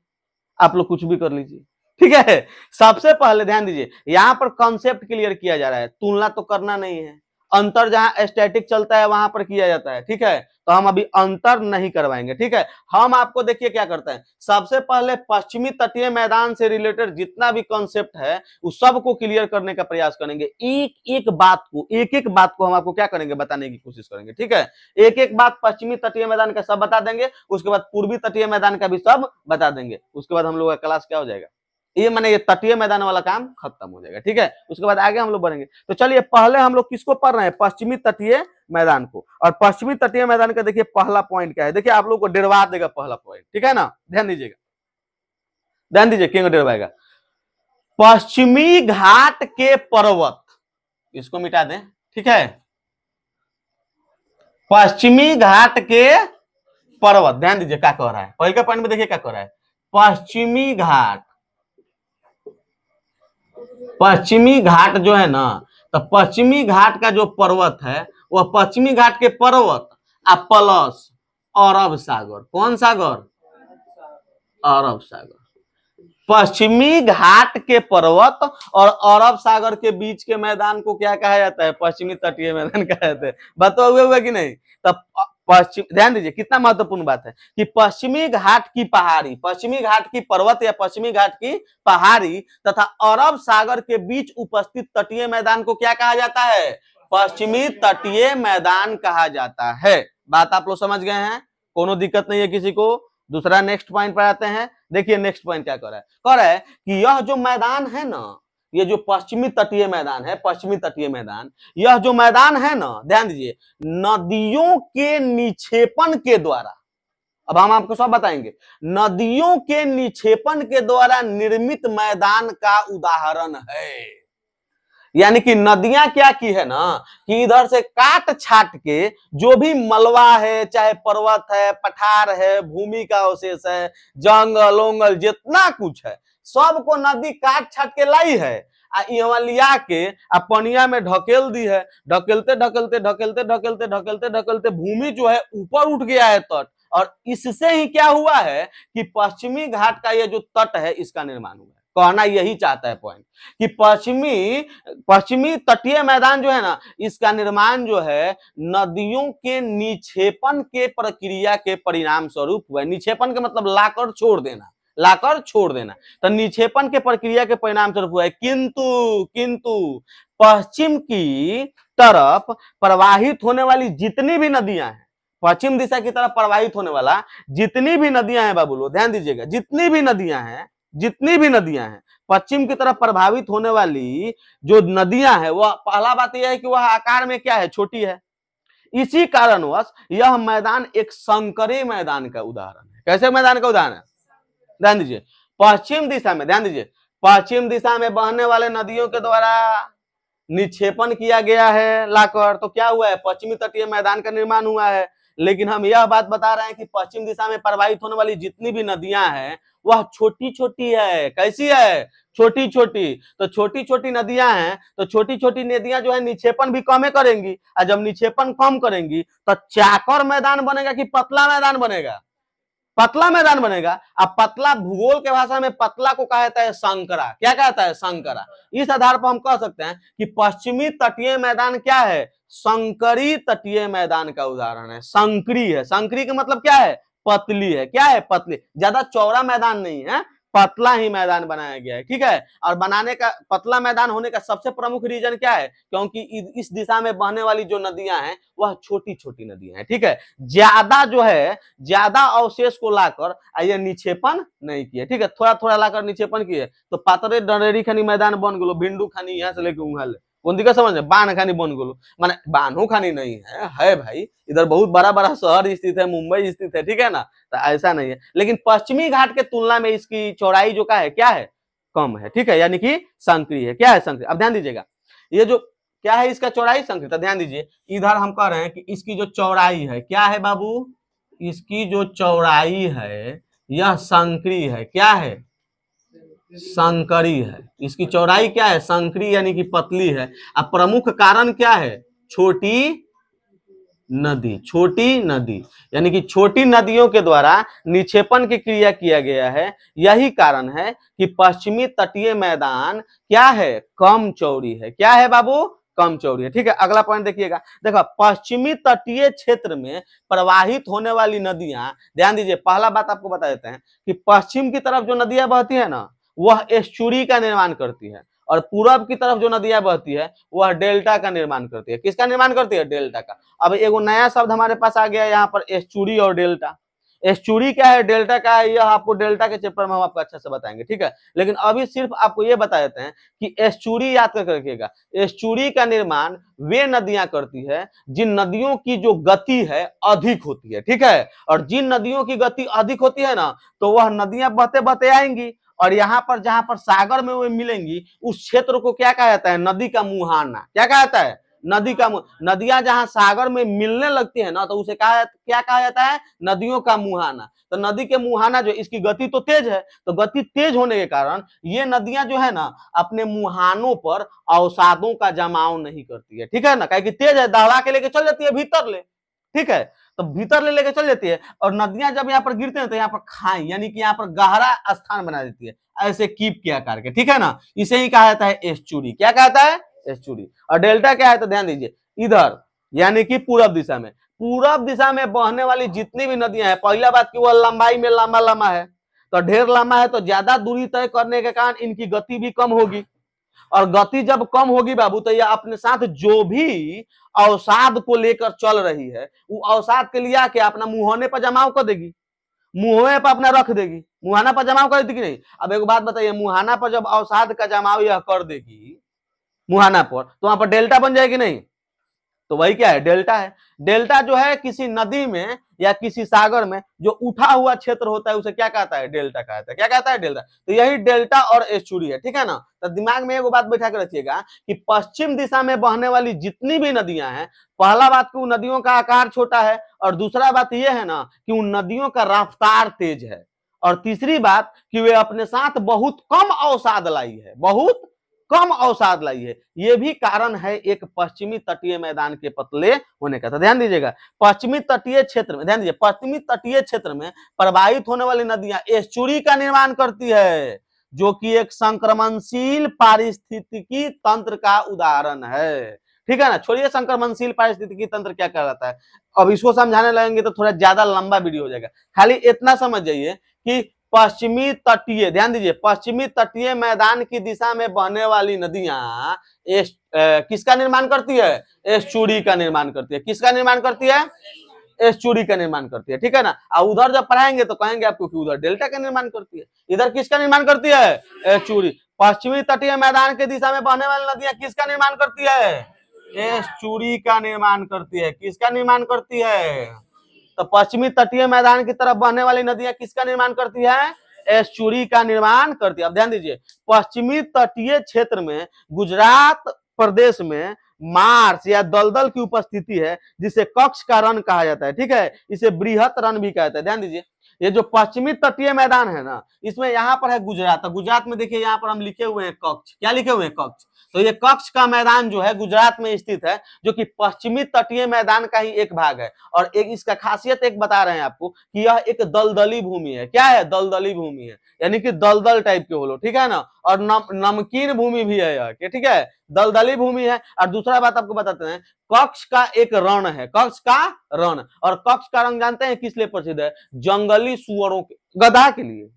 आप लोग कुछ भी कर लीजिए। ठीक है, सबसे पहले ध्यान दीजिए, यहां पर कॉन्सेप्ट क्लियर किया जा रहा है, तुलना तो करना नहीं है। अंतर जहां स्टैटिक चलता है वहां पर किया जाता है। ठीक है, तो हम अभी अंतर नहीं करवाएंगे। ठीक है, हम आपको देखिए क्या करते हैं, सबसे पहले पश्चिमी तटीय मैदान से रिलेटेड जितना भी कॉन्सेप्ट है उस सब को क्लियर करने का प्रयास करेंगे। एक एक बात को हम आपको क्या करेंगे, बताने की कोशिश करेंगे। ठीक है, एक एक बात पश्चिमी तटीय मैदान का सब बता देंगे, उसके बाद पूर्वी तटीय मैदान का भी सब बता देंगे। उसके बाद हम लोग का क्लास क्या हो जाएगा, ये माने ये तटीय मैदान वाला काम खत्म हो जाएगा, ठीक है। उसके बाद आगे हम लोग बढ़ेंगे। तो चलिए पहले हम लोग किसको पढ़ रहे हैं, पश्चिमी तटीय मैदान को। और पश्चिमी तटीय मैदान का देखिए पहला पॉइंट क्या है, देखिए आप लोग को डरवा देगा पहला पॉइंट, ठीक है ना, ध्यान दीजिएगा, ध्यान दीजिए, क्यों डरवाएगा। पश्चिमी घाट के पर्वत, इसको मिटा दें, ठीक है। पश्चिमी घाट के पर्वत, ध्यान दीजिए क्या कह रहा है, पहले का पॉइंट में देखिए क्या कह रहा है, पश्चिमी घाट, पश्चिमी घाट जो है ना, तो पश्चिमी घाट का जो पर्वत है वह पश्चिमी घाट के पर्वत प्लस अरब सागर, कौन सागर, अरब सागर। पश्चिमी घाट के पर्वत और अरब सागर के बीच के मैदान को क्या कहा जाता है, पश्चिमी तटीय मैदान कहा जाता है। बताओ हुआ कि नहीं। तब पश्चिम, ध्यान दीजिए कितना महत्वपूर्ण बात है कि पश्चिमी घाट की पहाड़ी, पश्चिमी घाट की पर्वत या पश्चिमी घाट की पहाड़ी तथा अरब सागर के बीच उपस्थित तटीय मैदान को क्या कहा जाता है, पश्चिमी तटीय मैदान कहा जाता है। बात आप लोग समझ गए हैं, कोनो दिक्कत नहीं है किसी को। दूसरा नेक्स्ट पॉइंट पर आते हैं। देखिए नेक्स्ट पॉइंट क्या कह रहा है, कह रहा है कि यह जो मैदान है ना, ये जो पश्चिमी तटीय मैदान है, पश्चिमी तटीय मैदान, यह जो मैदान है ना, ध्यान दीजिए, नदियों के निक्षेपण के द्वारा, अब हम आपको सब बताएंगे, नदियों के निक्षेपण के द्वारा निर्मित मैदान का उदाहरण है। यानी कि नदियां क्या की है ना, कि इधर से काट छाट के जो भी मलबा है, चाहे पर्वत है, पठार है, भूमि का अवशेष है, जंगल ओंगल जितना कुछ है, सबको नदी काट छाट के लाई है, यहाँ लिया के पनिया में ढकेल दी है। ढकेलते ढकेलते ढकेलते ढकेलते ढकेलते ढकेलते भूमि जो है ऊपर उठ गया है तट, और इससे ही क्या हुआ है कि पश्चिमी घाट का ये जो तट है इसका निर्माण हुआ है। कहना यही चाहता है पॉइंट कि पश्चिमी तटीय मैदान जो है ना, इसका निर्माण जो है नदियों के निक्षेपण के प्रक्रिया के परिणाम स्वरूप हुआ। निक्षेपण के मतलब लाकर छोड़ देना, लाकर छोड़ देना, तो निक्षेपण के प्रक्रिया के परिणाम स्वरूप हुआ है। किंतु पश्चिम की तरफ प्रवाहित होने वाली जितनी भी नदियां हैं, पश्चिम दिशा की तरफ प्रवाहित होने वाला जितनी भी नदियां हैं, बाबू लोग ध्यान दीजिएगा, जितनी भी नदियां हैं, जितनी भी नदियां हैं, पश्चिम की तरफ प्रभावित होने वाली जो नदियां हैं, वह पहला बात यह है कि वह आकार में क्या है, छोटी है। इसी कारणवश यह मैदान एक संकरी मैदान का उदाहरण है। कैसे मैदान का उदाहरण है, ध्यान दीजिए, पश्चिम दिशा में, ध्यान दीजिए, पश्चिम दिशा में बहने वाले नदियों के द्वारा निक्षेपण किया गया है लाकर, तो क्या हुआ है, पश्चिमी तटीय मैदान का निर्माण हुआ है। लेकिन हम यह बात बता रहे हैं कि पश्चिम दिशा में प्रवाहित होने वाली जितनी भी नदियां हैं वह छोटी छोटी है। कैसी है, छोटी छोटी। तो छोटी छोटी नदियां हैं, तो छोटी छोटी नदियां जो है निक्षेपण भी कम करेंगी, और जब निक्षेपण कम करेंगी तो चाकर मैदान बनेगा कि पतला मैदान बनेगा, पतला मैदान बनेगा। अब पतला, भूगोल के भाषा में पतला को कहा जाता है संकरा। क्या कहता है, संकरा। इस आधार पर हम कह सकते हैं कि पश्चिमी तटीय मैदान क्या है, संकरी तटीय मैदान का उदाहरण है। संकरी है, संकरी का मतलब क्या है, पतली है। क्या है, पतली, ज्यादा चौड़ा मैदान नहीं है, पतला ही मैदान बनाया गया है, ठीक है। और बनाने का, पतला मैदान होने का सबसे प्रमुख रीजन क्या है, क्योंकि इस दिशा में बहने वाली जो नदियां हैं वह छोटी छोटी नदियां हैं, ठीक है। ज्यादा जो है, ज्यादा अवशेष को लाकर ये निक्षेपण नहीं किए, ठीक है, थोड़ा थोड़ा लाकर निक्षेपण किए, तो पातरे डरेरी खानी मैदान बन गलो, भिंडू खानी यहाँ से लेके उंगल कौन दिक्कत समझ में, बान खानी बन गलो, माने बानू खानी नहीं है भाई, इधर बहुत बड़ा बड़ा शहर स्थित है, मुंबई स्थित है, ठीक है ना, तो ऐसा नहीं है। लेकिन पश्चिमी घाट के तुलना में इसकी चौड़ाई जो है क्या है, कम है, ठीक है, यानी कि संकरी है। क्या है, संकरी। अब ध्यान दीजिएगा, ये जो क्या है, इसका चौड़ाई संकरी। तो ध्यान दीजिए, इधर हम कह रहे हैं कि इसकी जो चौड़ाई है, क्या है बाबू, इसकी जो चौड़ाई है यह संकरी है। क्या है, संकरी है। इसकी चौड़ाई क्या है, संकरी, यानी कि पतली है। अब प्रमुख कारण क्या है, छोटी नदी, छोटी नदी, यानी कि छोटी नदियों के द्वारा निक्षेपण की क्रिया किया गया है। यही कारण है कि पश्चिमी तटीय मैदान क्या है, कम चौड़ी है। क्या है बाबू, कम चौड़ी है, ठीक है। अगला पॉइंट देखिएगा, देखो पश्चिमी तटीय क्षेत्र में प्रवाहित होने वाली नदियां, ध्यान दीजिए, पहला बात आपको बता देते हैं कि पश्चिम की तरफ जो नदियां बहती है ना, वह एस्चुरी का निर्माण करती है, और पूरब की तरफ जो नदियां बहती है वह डेल्टा का निर्माण करती है। किसका निर्माण करती है, डेल्टा का। अब एगो नया शब्द हमारे पास आ गया यहाँ पर, एस्चुरी और डेल्टा। एस्चुरी क्या है, डेल्टा क्या है, यह आपको डेल्टा के चैप्टर में हम आपको अच्छे से बताएंगे, ठीक है। लेकिन अभी सिर्फ आपको ये बता देते हैं कि एस्चुरी याद करके रखिएगा। एस्चुरी का निर्माण वे नदियां करती है जिन नदियों की जो गति है अधिक होती है, ठीक है। और जिन नदियों की गति अधिक होती है ना, तो वह नदियां बहते बहते आएंगी और यहाँ पर जहां पर सागर में वो मिलेंगी उस क्षेत्र को क्या कहा जाता है, नदी का मुहाना। क्या कहा जाता है, नदी का। नदियां जहां सागर में मिलने लगती है ना, तो उसे क्या कहा जाता है, नदियों का मुहाना। तो नदी के मुहाना जो, इसकी गति तो तेज है, तो गति तेज होने के कारण ये नदियां जो है ना अपने मुहानों पर अवसादों का जमाव नहीं करती है, ठीक है ना, कहे कि तेज है, दहला के लेके चल जाती है भीतर ले, ठीक है। तो भीतर ले लेके चल जाती है और नदियां जब यहाँ पर गिरते हैं तो यहाँ पर खाई यानी कि यहाँ पर गहरा स्थान बना देती है, ऐसे कीप के आकार के, ठीक है ना। इसे ही कहा जाता है एस्चुरी। क्या कहता है, एस्चुरी। और डेल्टा क्या है, तो ध्यान दीजिए, इधर यानी कि पूरब दिशा में, पूरब दिशा में बहने वाली जितनी भी नदियां हैं, पहला बात की वह लंबाई में लंबा लंबा है, तो ढेर लंबा है तो ज्यादा दूरी तय करने के कारण इनकी गति भी कम होगी। और गति जब कम होगी बाबू, तो यह अपने साथ जो भी अवसाद को लेकर चल रही है, वो अवसाद के लिए आके अपना मुहाने पर जमाव कर देगी, मुंहे पर अपना रख देगी, मुहाना पर जमाव कर देगी नहीं। अब एक बात बताइए, मुहाना पर जब अवसाद का जमाव यह कर देगी मुहाना पर, तो वहां पर डेल्टा बन जाएगी नहीं, तो वही क्या है, डेल्टा है। डेल्टा जो है किसी नदी में या किसी सागर में जो उठा हुआ क्षेत्र होता है उसे क्या कहता है, डेल्टा कहता है। क्या कहता है, डेल्टा। तो यही डेल्टा और एस्चुरी है, ठीक है ना। तो दिमाग में एगो बात बैठा कर रखिएगा कि पश्चिम दिशा में बहने वाली जितनी भी नदियां हैं, पहला बात कि उन नदियों का आकार छोटा है, और दूसरा बात यह है ना कि उन नदियों का रफ्तार तेज है, और तीसरी बात कि वे अपने साथ बहुत कम अवसाद लाई है, बहुत कम अवसाद लाई है। यह भी कारण है एक पश्चिमी तटीय मैदान के पतले होने का। तो ध्यान दीजिएगा, पश्चिमी तटीय क्षेत्र में, ध्यान दीजिए, पश्चिमी तटीय क्षेत्र में प्रवाहित होने वाली नदियां एस्चुरी का निर्माण करती है, जो कि एक संक्रमणशील पारिस्थितिकी तंत्र का उदाहरण है, ठीक है ना। छोड़िए संक्रमणशील पारिस्थितिकी तंत्र क्या कहलाता है, अब इसको समझाने लगेंगे तो थोड़ा ज्यादा लंबा वीडियो हो जाएगा। खाली इतना समझ जाइए कि पश्चिमी तटीय, ध्यान दीजिए, पश्चिमी तटीय मैदान की दिशा में बहने वाली नदियां किसका निर्माण करती है, एस्चुरी का निर्माण करती है। किसका निर्माण करती है, एस्चुरी का निर्माण करती है, ठीक है ना। और उधर जब पढ़ाएंगे तो कहेंगे आपको कि उधर डेल्टा का निर्माण करती है, इधर किसका निर्माण करती है, एस्चुरी। पश्चिमी तटीय मैदान की दिशा में बहने वाली नदियां किसका निर्माण करती है, एस्चुरी का निर्माण करती है। किसका निर्माण करती है, तो पश्चिमी तटीय मैदान की तरफ बहने वाली नदियां किसका निर्माण करती है, एस्चुरी का निर्माण करती है। अब ध्यान दीजिए, पश्चिमी तटीय क्षेत्र में गुजरात प्रदेश में मार्श या दलदल की उपस्थिति है, जिसे कक्ष का रण कहा जाता है, ठीक है। इसे बृहत रण भी कहते हैं। ध्यान दीजिए, ये जो पश्चिमी तटीय मैदान है ना, इसमें यहाँ पर है गुजरात। तो गुजरात में देखिए यहाँ पर हम लिखे हुए हैं कक्ष। क्या लिखे हुए हैं, कक्ष। तो ये कक्ष का मैदान जो है गुजरात में स्थित है, जो कि पश्चिमी तटीय मैदान का ही एक भाग है। और एक इसका खासियत एक बता रहे हैं आपको कि यह एक दलदली भूमि है। क्या है, दलदली भूमि है, यानी कि दलदल टाइप के बोलो, ठीक है ना। और नमकीन भूमि भी है यह, ठीक है, दलदली भूमि है। और दूसरा बात आपको बताते हैं, कक्ष का एक रण है, कक्ष का रण। और कक्ष का रण जानते हैं किस लिए प्रसिद्ध है, जंगली सुअरों के, गधा के लिए।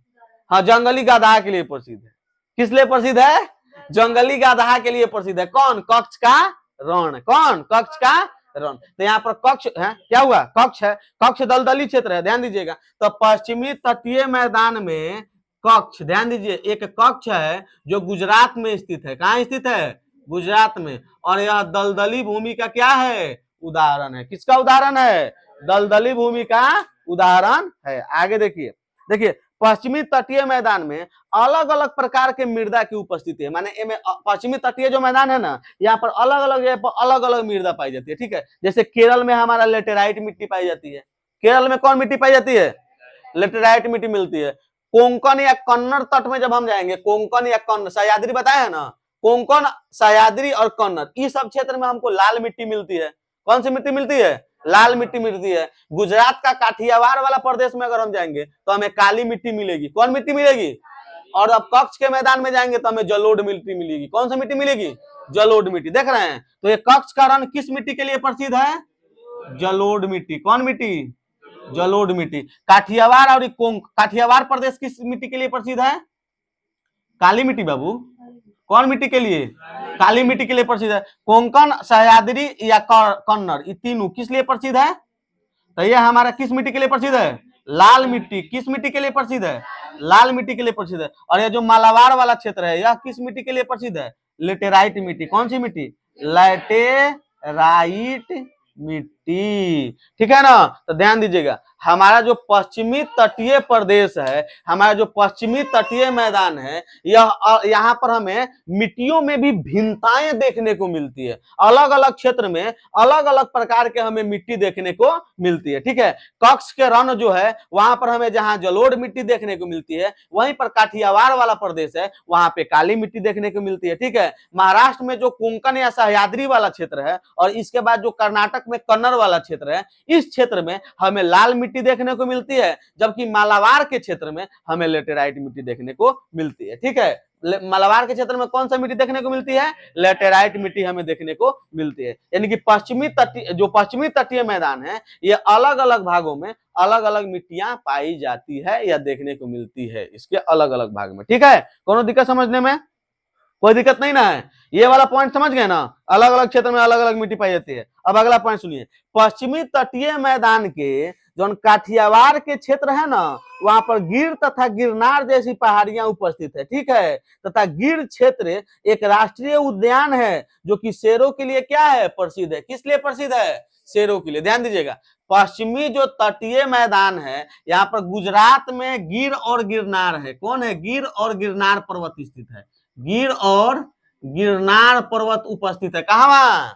हाँ, जंगली गधा के लिए प्रसिद्ध है। किस लिए प्रसिद्ध है, जंगली गधा के लिए प्रसिद्ध है। कौन, कक्ष का रण। कौन, कक्ष का रण। तो यहाँ पर कक्ष है, क्या हुआ, कक्ष है, कक्ष दलदली क्षेत्र है, ध्यान दीजिएगा। तो पश्चिमी तटीय मैदान में कक्ष, ध्यान दीजिए, एक कक्ष है जो गुजरात में स्थित है। कहाँ स्थित है, गुजरात में। और यह दलदली भूमि का क्या है, उदाहरण है। किसका उदाहरण है, दलदली भूमि का उदाहरण है। आगे देखिए, देखिए पश्चिमी तटीय मैदान में अलग अलग प्रकार के मृदा की उपस्थिति है। माने पश्चिमी तटीय जो मैदान है ना, यहाँ पर अलग अलग जगह पर अलग अलग मृदा पाई जाती है, ठीक है। जैसे केरल में हमारा लेटेराइट मिट्टी पाई जाती है। केरल में कौन मिट्टी पाई जाती है, लेटेराइट मिट्टी मिलती है। कोंकण या कन्नड़ तट में जब हम जाएंगे, कोंकण या कन्नड़, सह्याद्री बताया है ना, कोंकण, सह्याद्री और कन्नड़, इस सब क्षेत्र में हमको लाल मिट्टी मिलती है। कौन सी मिट्टी मिलती है, लाल मिट्टी मिलती है। गुजरात का काठियावाड़ वाला प्रदेश में अगर हम जाएंगे तो हमें काली मिट्टी मिलेगी। कौन मिट्टी मिलेगी। और अब कक्ष के मैदान में जाएंगे तो हमें जलोढ़ मिट्टी मिलेगी। कौन सी मिट्टी मिलेगी, जलोढ़ मिट्टी। देख रहे हैं, तो ये कक्ष का रण किस मिट्टी के लिए प्रसिद्ध है, जलोढ़ मिट्टी। कौन मिट्टी, जलोढ़ मिट्टी। काठियावाड़ और काठियावाड़ प्रदेश किस मिट्टी के लिए प्रसिद्ध है, काली मिट्टी बाबू। कौन मिट्टी के लिए, काली मिट्टी के लिए प्रसिद्ध है। कोंकण, सह्याद्री या कन्नड़, ये तीनों किस लिए प्रसिद्ध है, तो ये हमारा किस मिट्टी के लिए प्रसिद्ध है, लाल मिट्टी किस मिट्टी के लिए प्रसिद्ध है? लाल मिट्टी के लिए प्रसिद्ध है। और ये जो मालाबार वाला क्षेत्र है यह किस मिट्टी के लिए प्रसिद्ध है? लेटेराइट मिट्टी। कौन सी मिट्टी? लैटेराइट मिट्टी। ठीक है ना? तो ध्यान दीजिएगा, हमारा जो पश्चिमी तटीय प्रदेश है, हमारा जो पश्चिमी तटीय मैदान है, यह यहाँ पर हमें मिट्टियों में भी भिन्नताएं देखने को मिलती है। अलग अलग क्षेत्र में अलग अलग प्रकार के हमें मिट्टी देखने को मिलती है। ठीक है, कक्ष के रण जो है वहां पर हमें जहां जलोढ़ मिट्टी देखने को मिलती है, वहीं पर काठियावाड़ वाला प्रदेश है वहां पे काली मिट्टी देखने को मिलती है। ठीक है, महाराष्ट्र में जो कोंकण या सह्याद्री वाला क्षेत्र है और इसके बाद जो कर्नाटक में कन्नड़ वाला क्षेत्र है, इस क्षेत्र में हमें लाल मिट्टी देखने को मिलती है, जबकि मालाबार के क्षेत्र में हमें लेटेराइट मिट्टी देखने को मिलती है। ठीक है, मालाबार के क्षेत्र में कौन सा मिट्टी देखने को मिलती है? लेटेराइट मिट्टी हमें देखने को मिलती है। यानी कि पश्चिमी तटीय मैदान है, ये अलग अलग भागों में अलग अलग मिट्टियां पाई जाती है या देखने को मिलती है, इसके अलग अलग भाग में। ठीक है, कोनो दिक्कत समझने में? कोई दिक्कत नहीं ना है? ये वाला पॉइंट समझ गए ना? अलग अलग क्षेत्र में अलग अलग मिट्टी पाई जाती है। अब अगला पॉइंट सुनिए, पश्चिमी तटीय मैदान के जो काठियावाड़ के क्षेत्र है ना, वहां पर गिर तथा गिरनार जैसी पहाड़ियां उपस्थित है। ठीक है, तथा गिर क्षेत्र एक राष्ट्रीय उद्यान है जो कि शेरों के लिए क्या है? प्रसिद्ध है। किस लिए प्रसिद्ध है? शेरों के लिए। ध्यान दीजिएगा, पश्चिमी जो तटीय मैदान है, यहाँ पर गुजरात में गिर और गिरनार है। कौन है? गिर और गिरनार पर्वत स्थित है। गिर और गिरनार पर्वत उपस्थित है। कहां?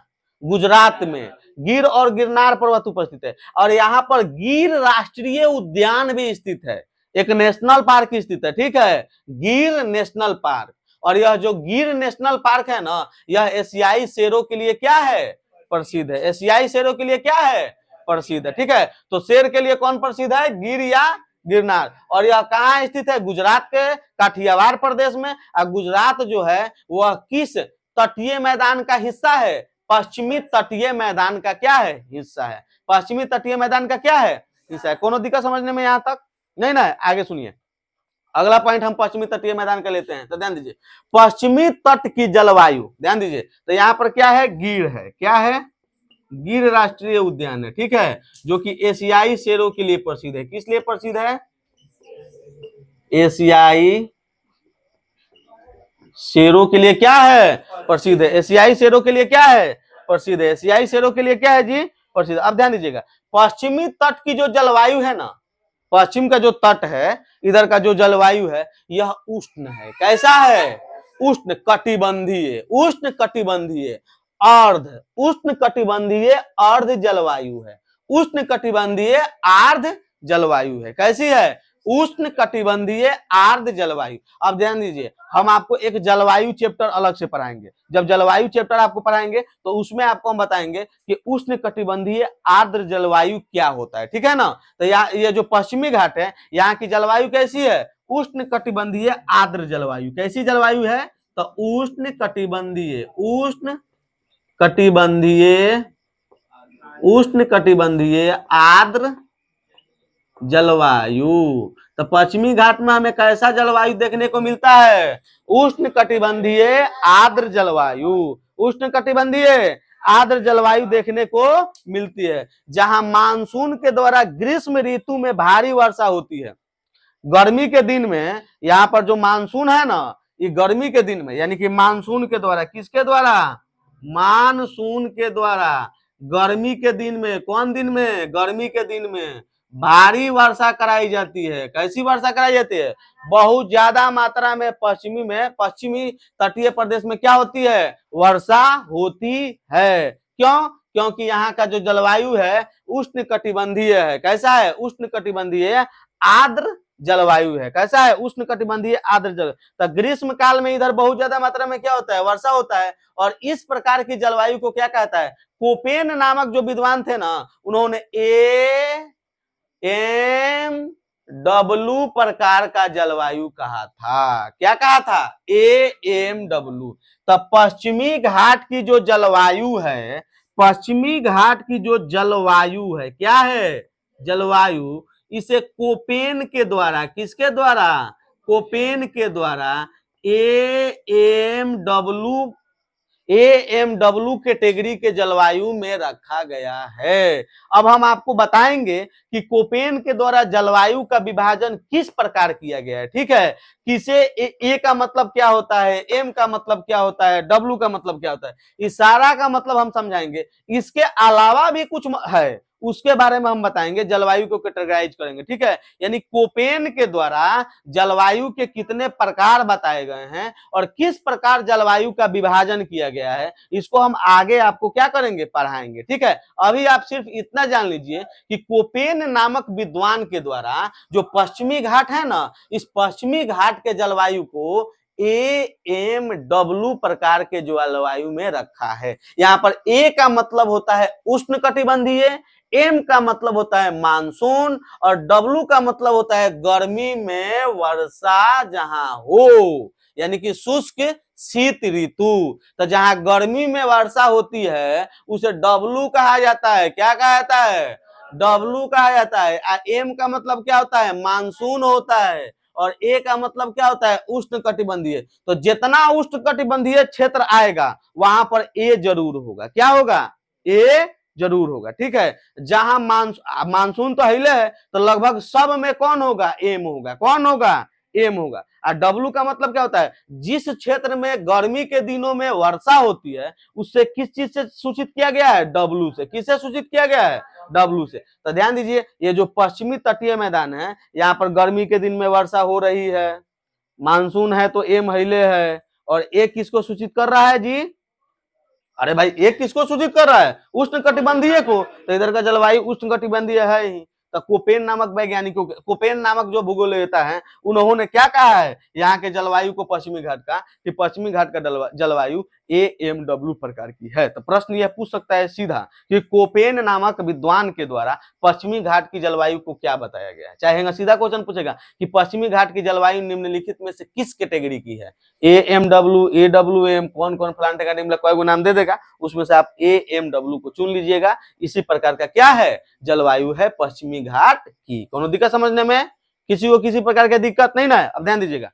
गुजरात में गिर और गिरनार पर्वत उपस्थित है। और यहाँ पर गिर राष्ट्रीय उद्यान भी स्थित है, एक नेशनल पार्क स्थित है। ठीक है, गिर नेशनल पार्क। और यह जो गिर नेशनल पार्क है ना, यह एशियाई शेरों के लिए क्या है? प्रसिद्ध है। एशियाई शेरों के लिए क्या है? प्रसिद्ध है। ठीक है, तो शेर के लिए कौन प्रसिद्ध है? गिर या गिरनार। और यह कहाँ स्थित है? गुजरात के काठियावाड़ प्रदेश में। और गुजरात जो है वह किस तटीय मैदान का हिस्सा है? पश्चिमी तटीय मैदान का क्या है? हिस्सा है। पश्चिमी तटीय मैदान का क्या है? हिस्सा है। कोनो दिक्कत समझने में यहां तक? नहीं ना? आगे सुनिए, अगला पॉइंट हम पश्चिमी तटीय मैदान का लेते हैं। तो ध्यान दीजिए, पश्चिमी तट की जलवायु। ध्यान दीजिए, तो यहाँ पर क्या है? गिर है। क्या है? गिर राष्ट्रीय उद्यान है। ठीक है, जो कि एशियाई शेरों के लिए प्रसिद्ध है। किस लिए प्रसिद्ध है? एशियाई शेरों के लिए क्या है? प्रसिद्ध है। एशियाई शेरों के लिए क्या है? प्रसिद्ध है। एशियाई शेरों के लिए क्या है जी? प्रसिद्ध। अब ध्यान दीजिएगा, पश्चिमी तट की जो जलवायु है ना, पश्चिम का जो तट है, इधर का जो जलवायु है, यह उष्ण है। कैसा है? उष्ण कटिबंधीय। उष्ण कटिबंधीय अर्ध उष्ण कटिबंधीय अर्ध जलवायु है। उष्ण कटिबंधीय आर्द्र जलवायु है। कैसी है? उष्ण कटिबंधीय आर्द्र जलवायु। अब ध्यान दीजिए, हम आपको एक जलवायु चैप्टर अलग से पढ़ाएंगे। जब जलवायु चैप्टर आपको पढ़ाएंगे तो उसमें आपको हम बताएंगे कि उष्ण कटिबंधीय आर्द्र जलवायु क्या होता है। ठीक है ना? तो यहाँ ये जो पश्चिमी घाट है, यहाँ की जलवायु कैसी है? उष्ण कटिबंधीय आर्द्र जलवायु। कैसी जलवायु है? तो उष्ण कटिबंधीय उष्ण कटिबंधीय आर्द्र जलवायु। तो पश्चिमी घाट में हमें कैसा जलवायु देखने को मिलता है? उष्ण कटिबंधीय आर्द्र जलवायु। उष्ण कटिबंधीय आर्द्र जलवायु देखने को मिलती है, जहां मानसून के द्वारा ग्रीष्म ऋतु में भारी वर्षा होती है। गर्मी के दिन में यहाँ पर जो मानसून है ना, ये गर्मी के दिन में, यानी कि मानसून के द्वारा, किसके द्वारा? मानसून के द्वारा गर्मी के दिन में, कौन दिन में? गर्मी के दिन में भारी वर्षा कराई जाती है। कैसी वर्षा कराई जाती है? बहुत ज्यादा मात्रा में पश्चिमी तटीय प्रदेश में क्या होती है? वर्षा होती है। क्यों? क्योंकि यहाँ का जो जलवायु है उष्ण कटिबंधीय है। कैसा है? उष्ण कटिबंधीय आर्द्र जलवायु है। कैसा है? उष्ण कटिबंधीय आर्द्र जल। तो ग्रीष्म काल में इधर बहुत ज्यादा मात्रा में क्या होता है? वर्षा होता है। और इस प्रकार की जलवायु को क्या कहता है? कोपेन नामक जो विद्वान थे ना, उन्होंने AMW प्रकार का जलवायु कहा था। क्या कहा था? AMW। तब पश्चिमी घाट की जो जलवायु है, पश्चिमी घाट की जो जलवायु है, क्या है? जलवायु, इसे कोपेन के द्वारा, किसके द्वारा? कोपेन के द्वारा AMW AMW कैटेगरी के जलवायु में रखा गया है। अब हम आपको बताएंगे कि कोपेन के द्वारा जलवायु का विभाजन किस प्रकार किया गया है, ठीक है। किसे ए का मतलब क्या होता है, एम का मतलब क्या होता है, डब्ल्यू का मतलब क्या होता है, इशारा का मतलब हम समझाएंगे। इसके अलावा भी कुछ है, उसके बारे में हम बताएंगे, जलवायु को कैटेगराइज करेंगे, ठीक है। यानी कोपेन के द्वारा जलवायु के कितने प्रकार बताए गए हैं और किस प्रकार जलवायु का विभाजन किया गया है, इसको हम आगे आपको क्या करेंगे, पढ़ाएंगे, ठीक है। अभी आप सिर्फ इतना जान लीजिए कि कोपेन नामक विद्वान के द्वारा जो पश्चिमी घाट है ना, इस पश्चिमी घाट के जलवायु को AMW प्रकार के जलवायु में रखा है। यहाँ पर ए का मतलब होता है उष्णकटिबंधीय, एम का मतलब होता है मानसून और डब्ल्यू का मतलब होता है गर्मी में वर्षा जहां हो, यानी कि शुष्क शीत ऋतु। तो जहां गर्मी में वर्षा होती है उसे डब्ल्यू कहा जाता है। क्या कहा जाता है, डब्ल्यू कहा जाता है। एम का मतलब क्या होता है, मानसून होता है और ए का मतलब क्या होता है, उष्ण कटिबंधीय। तो जितना उष्ण कटिबंधीय क्षेत्र आएगा वहां पर ए जरूर होगा। क्या होगा, ए जरूर होगा, ठीक है। जहां मानसून तो हिले है तो लगभग सब में कौन होगा, एम होगा। कौन होगा, एम होगा। और डब्ल्यू का मतलब क्या होता है, जिस क्षेत्र में गर्मी के दिनों में वर्षा होती है उससे किस चीज से सूचित किया गया है, डब्ल्यू से। किससे सूचित किया गया है, डब्ल्यू से। तो ध्यान दीजिए, ये जो पश्चिमी तटीय मैदान है, यहाँ पर गर्मी के दिन में वर्षा हो रही है, मानसून है तो एम हिले है, और ए किसको सूचित कर रहा है जी, अरे भाई एक किसको सूचित कर रहा है, उष्ण कटिबंधीय को। तो इधर का जलवायु उष्ण कटिबंधीय है ही। तो कोपेन नामक वैज्ञानिकों, कोपेन नामक जो भूगोलवेता है, उन्होंने क्या कहा है यहाँ के जलवायु को पश्चिमी घाट का, कि पश्चिमी घाट का जलवायु AMW प्रकार की है। तो प्रश्न यह पूछ सकता है सीधा कि कोपेन नामक विद्वान के द्वारा पश्चिमी घाट की जलवायु को क्या बताया गया है। चाहेगा सीधा क्वेश्चन पूछेगा कि पश्चिमी घाट की जलवायु निम्नलिखित में से किस कैटेगरी की है, AMW, AWM, कौन कौन प्लांट का निम्न कोई नाम दे देगा, उसमें से आप AMW को चुन लीजिएगा। इसी प्रकार का क्या है, जलवायु है पश्चिमी घाट की। कोनो दिक्कत समझने में, किसी को किसी प्रकार की दिक्कत नहीं ना है। अब ध्यान दीजिएगा,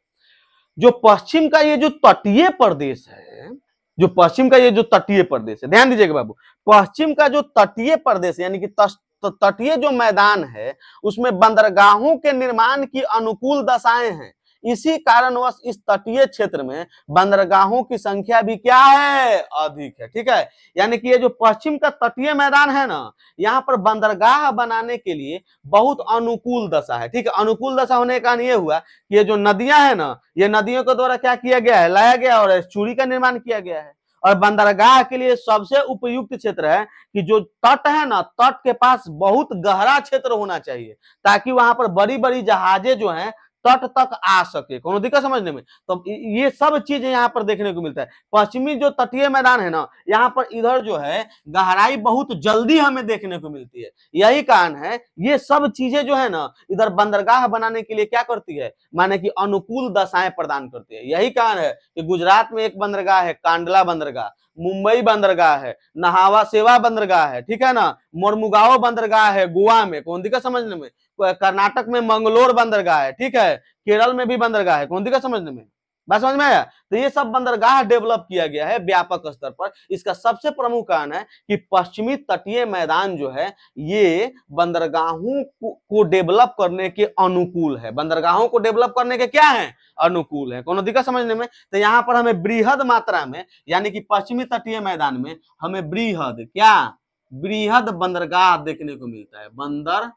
जो पश्चिम का ये जो तटीय प्रदेश है, जो पश्चिम का ये जो तटीय प्रदेश है, ध्यान दीजिएगा बाबू, पश्चिम का जो तटीय प्रदेश यानी कि तटीय जो मैदान है उसमें बंदरगाहों के निर्माण की अनुकूल दशाएं हैं। इसी कारणवश इस तटीय क्षेत्र में बंदरगाहों की संख्या भी क्या है, अधिक है, ठीक है। यानी कि ये जो पश्चिम का तटीय मैदान है ना, यहाँ पर बंदरगाह बनाने के लिए बहुत अनुकूल दशा है, ठीक है। अनुकूल दशा होने का कारण ये हुआ कि ये जो नदियां है ना, ये नदियों के द्वारा क्या किया गया है, लाया गया और एस्चुरी का निर्माण किया गया है। और बंदरगाह के लिए सबसे उपयुक्त क्षेत्र है कि जो तट है ना, तट के पास बहुत गहरा क्षेत्र होना चाहिए ताकि वहां पर बड़ी बड़ी जहाजें जो हैं तट तक आ सके। कोनो दिक्कत समझने में, तो ये सब चीज यहाँ पर देखने को मिलता है। पश्चिमी जो तटीय मैदान है ना, यहाँ पर इधर जो है गहराई बहुत जल्दी हमें देखने को मिलती है। यही कारण है ये सब चीजें जो है ना इधर बंदरगाह बनाने के लिए क्या करती है, माने कि अनुकूल दशाएं प्रदान करती है। यही कारण है कि गुजरात में एक बंदरगाह है, कांडला बंदरगाह, मुंबई बंदरगाह है, नहावा सेवा बंदरगाह है, ठीक है ना, मोरमुगाओ बंदरगाह है गोवा में। कौन दिक्कत समझने में, कर्नाटक में मंगलोर बंदरगाह है, ठीक है, केरल में भी बंदरगाह है। कौन दिक्कत समझने में, बात समझ में आया। तो ये सब बंदरगाह डेवलप किया गया है व्यापक स्तर पर। इसका सबसे प्रमुख कारण है कि पश्चिमी तटीय मैदान जो है ये बंदरगाहों को डेवलप करने के अनुकूल है। बंदरगाहों को डेवलप करने के क्या है, अनुकूल है। कोनो दिक्कत समझने में। तो यहाँ पर हमें बृहद मात्रा में, यानी कि पश्चिमी तटीय मैदान में हमें बृहद क्या, बृहद बंदरगाह देखने को मिलता है। बंदरगाह,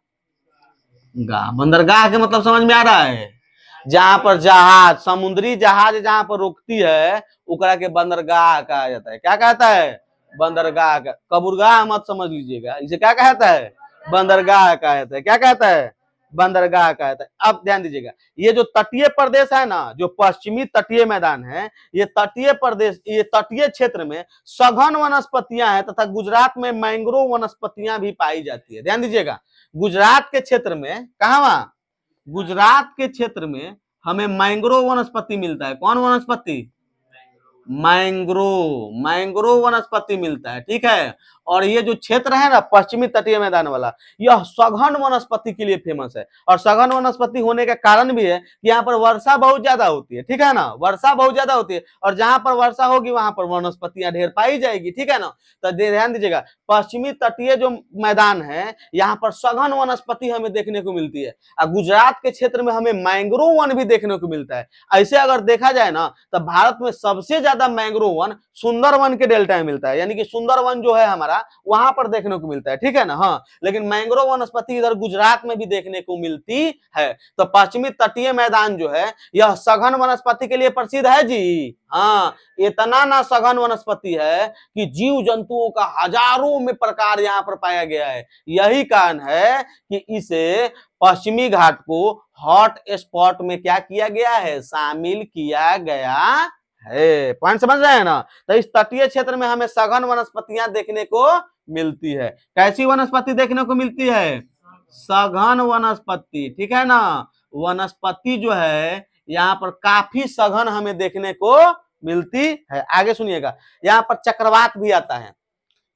बंदरगाह के मतलब समझ में आ रहा है, जहां पर जहाज, समुद्री जहाज जहां पर रुकती है उकरा के बंदरगाह कहा जाता है। क्या कहता है, बंदरगाह का। कबूरगाह मत समझ लीजिएगा, इसे क्या कहता है, बंदरगाह कहता है। क्या कहता है, बंदरगाह कहता है। अब ध्यान दीजिएगा, ये जो तटीय प्रदेश है ना, जो पश्चिमी तटीय मैदान है, ये तटीय प्रदेश, ये तटीय क्षेत्र में सघन वनस्पतियां हैं तथा गुजरात में मैंग्रोव वनस्पतियां भी पाई जाती है। ध्यान दीजिएगा, गुजरात के क्षेत्र में, कहा वहां, गुजरात के क्षेत्र में हमें मैंग्रोव वनस्पति मिलता है। कौन वनस्पति, मैंग्रोव वनस्पति मिलता है, ठीक है। और ये जो क्षेत्र है ना पश्चिमी तटीय मैदान वाला, यह सघन वनस्पति के लिए फेमस है। और सघन वनस्पति होने का कारण भी है कि यहाँ पर वर्षा बहुत ज्यादा होती है, ठीक है ना, वर्षा बहुत ज्यादा होती है, और जहां पर वर्षा होगी वहां पर वनस्पतियां ढेर पाई जाएगी, ठीक है ना। तो ध्यान दीजिएगा, पश्चिमी तटीय जो मैदान है यहाँ पर सघन वनस्पति हमें देखने को मिलती है। और गुजरात के क्षेत्र में हमें मैंग्रोव वन भी देखने को मिलता है। ऐसे अगर देखा जाए ना तो भारत में सबसे ज्यादा मैंग्रोव वन सुंदरवन के डेल्टा में मिलता है, यानी कि सुंदरवन जो है हमारा वहां पर देखने को मिलता है, ठीक है ना। हाँ, लेकिन मैंग्रोव वनस्पति इधर गुजरात में भी देखने को मिलती है। तो पश्चिमी तटीय मैदान जो है यह सघन वनस्पति के लिए प्रसिद्ध है जी। हाँ, इतना ना सघन वनस्पति है कि जीव जंतुओं का हजारों में प्रकार यहाँ पर पाया गया है। यही कारण है कि इसे पश्चिमी घाट को हॉट स्पॉट में क्या किया गया है, शामिल किया गया है। पॉइंट समझ रहे हैं ना। तो इस तटीय क्षेत्र में हमें सघन वनस्पतियां देखने को मिलती है। कैसी वनस्पति देखने को मिलती है, सघन वनस्पति, ठीक है ना। वनस्पति जो है यहाँ पर काफी सघन हमें देखने को मिलती है। आगे सुनिएगा, यहाँ पर चक्रवात भी आता है।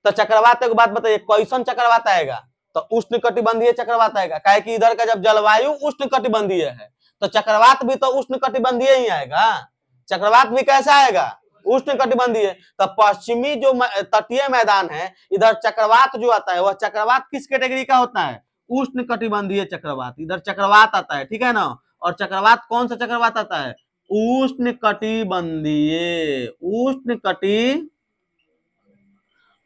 तो चक्रवात एक बात बताइए, कैसन चक्रवात आएगा, तो उष्ण कटिबंधीय चक्रवात आएगा। काहे कि इधर का जब जलवायु उष्ण कटिबंधीय है तो चक्रवात भी तो उष्ण कटिबंधीय ही आएगा। चक्रवात भी कैसा आएगा, उष्ण कटिबंधीय। तो पश्चिमी जो तटीय मैदान है इधर चक्रवात जो आता है वह चक्रवात किस कैटेगरी का होता है, उष्ण कटिबंधीय चक्रवात। इधर चक्रवात आता है, ठीक है ना। और चक्रवात कौन सा चक्रवात आता है, उष्ण कटिबंधीय,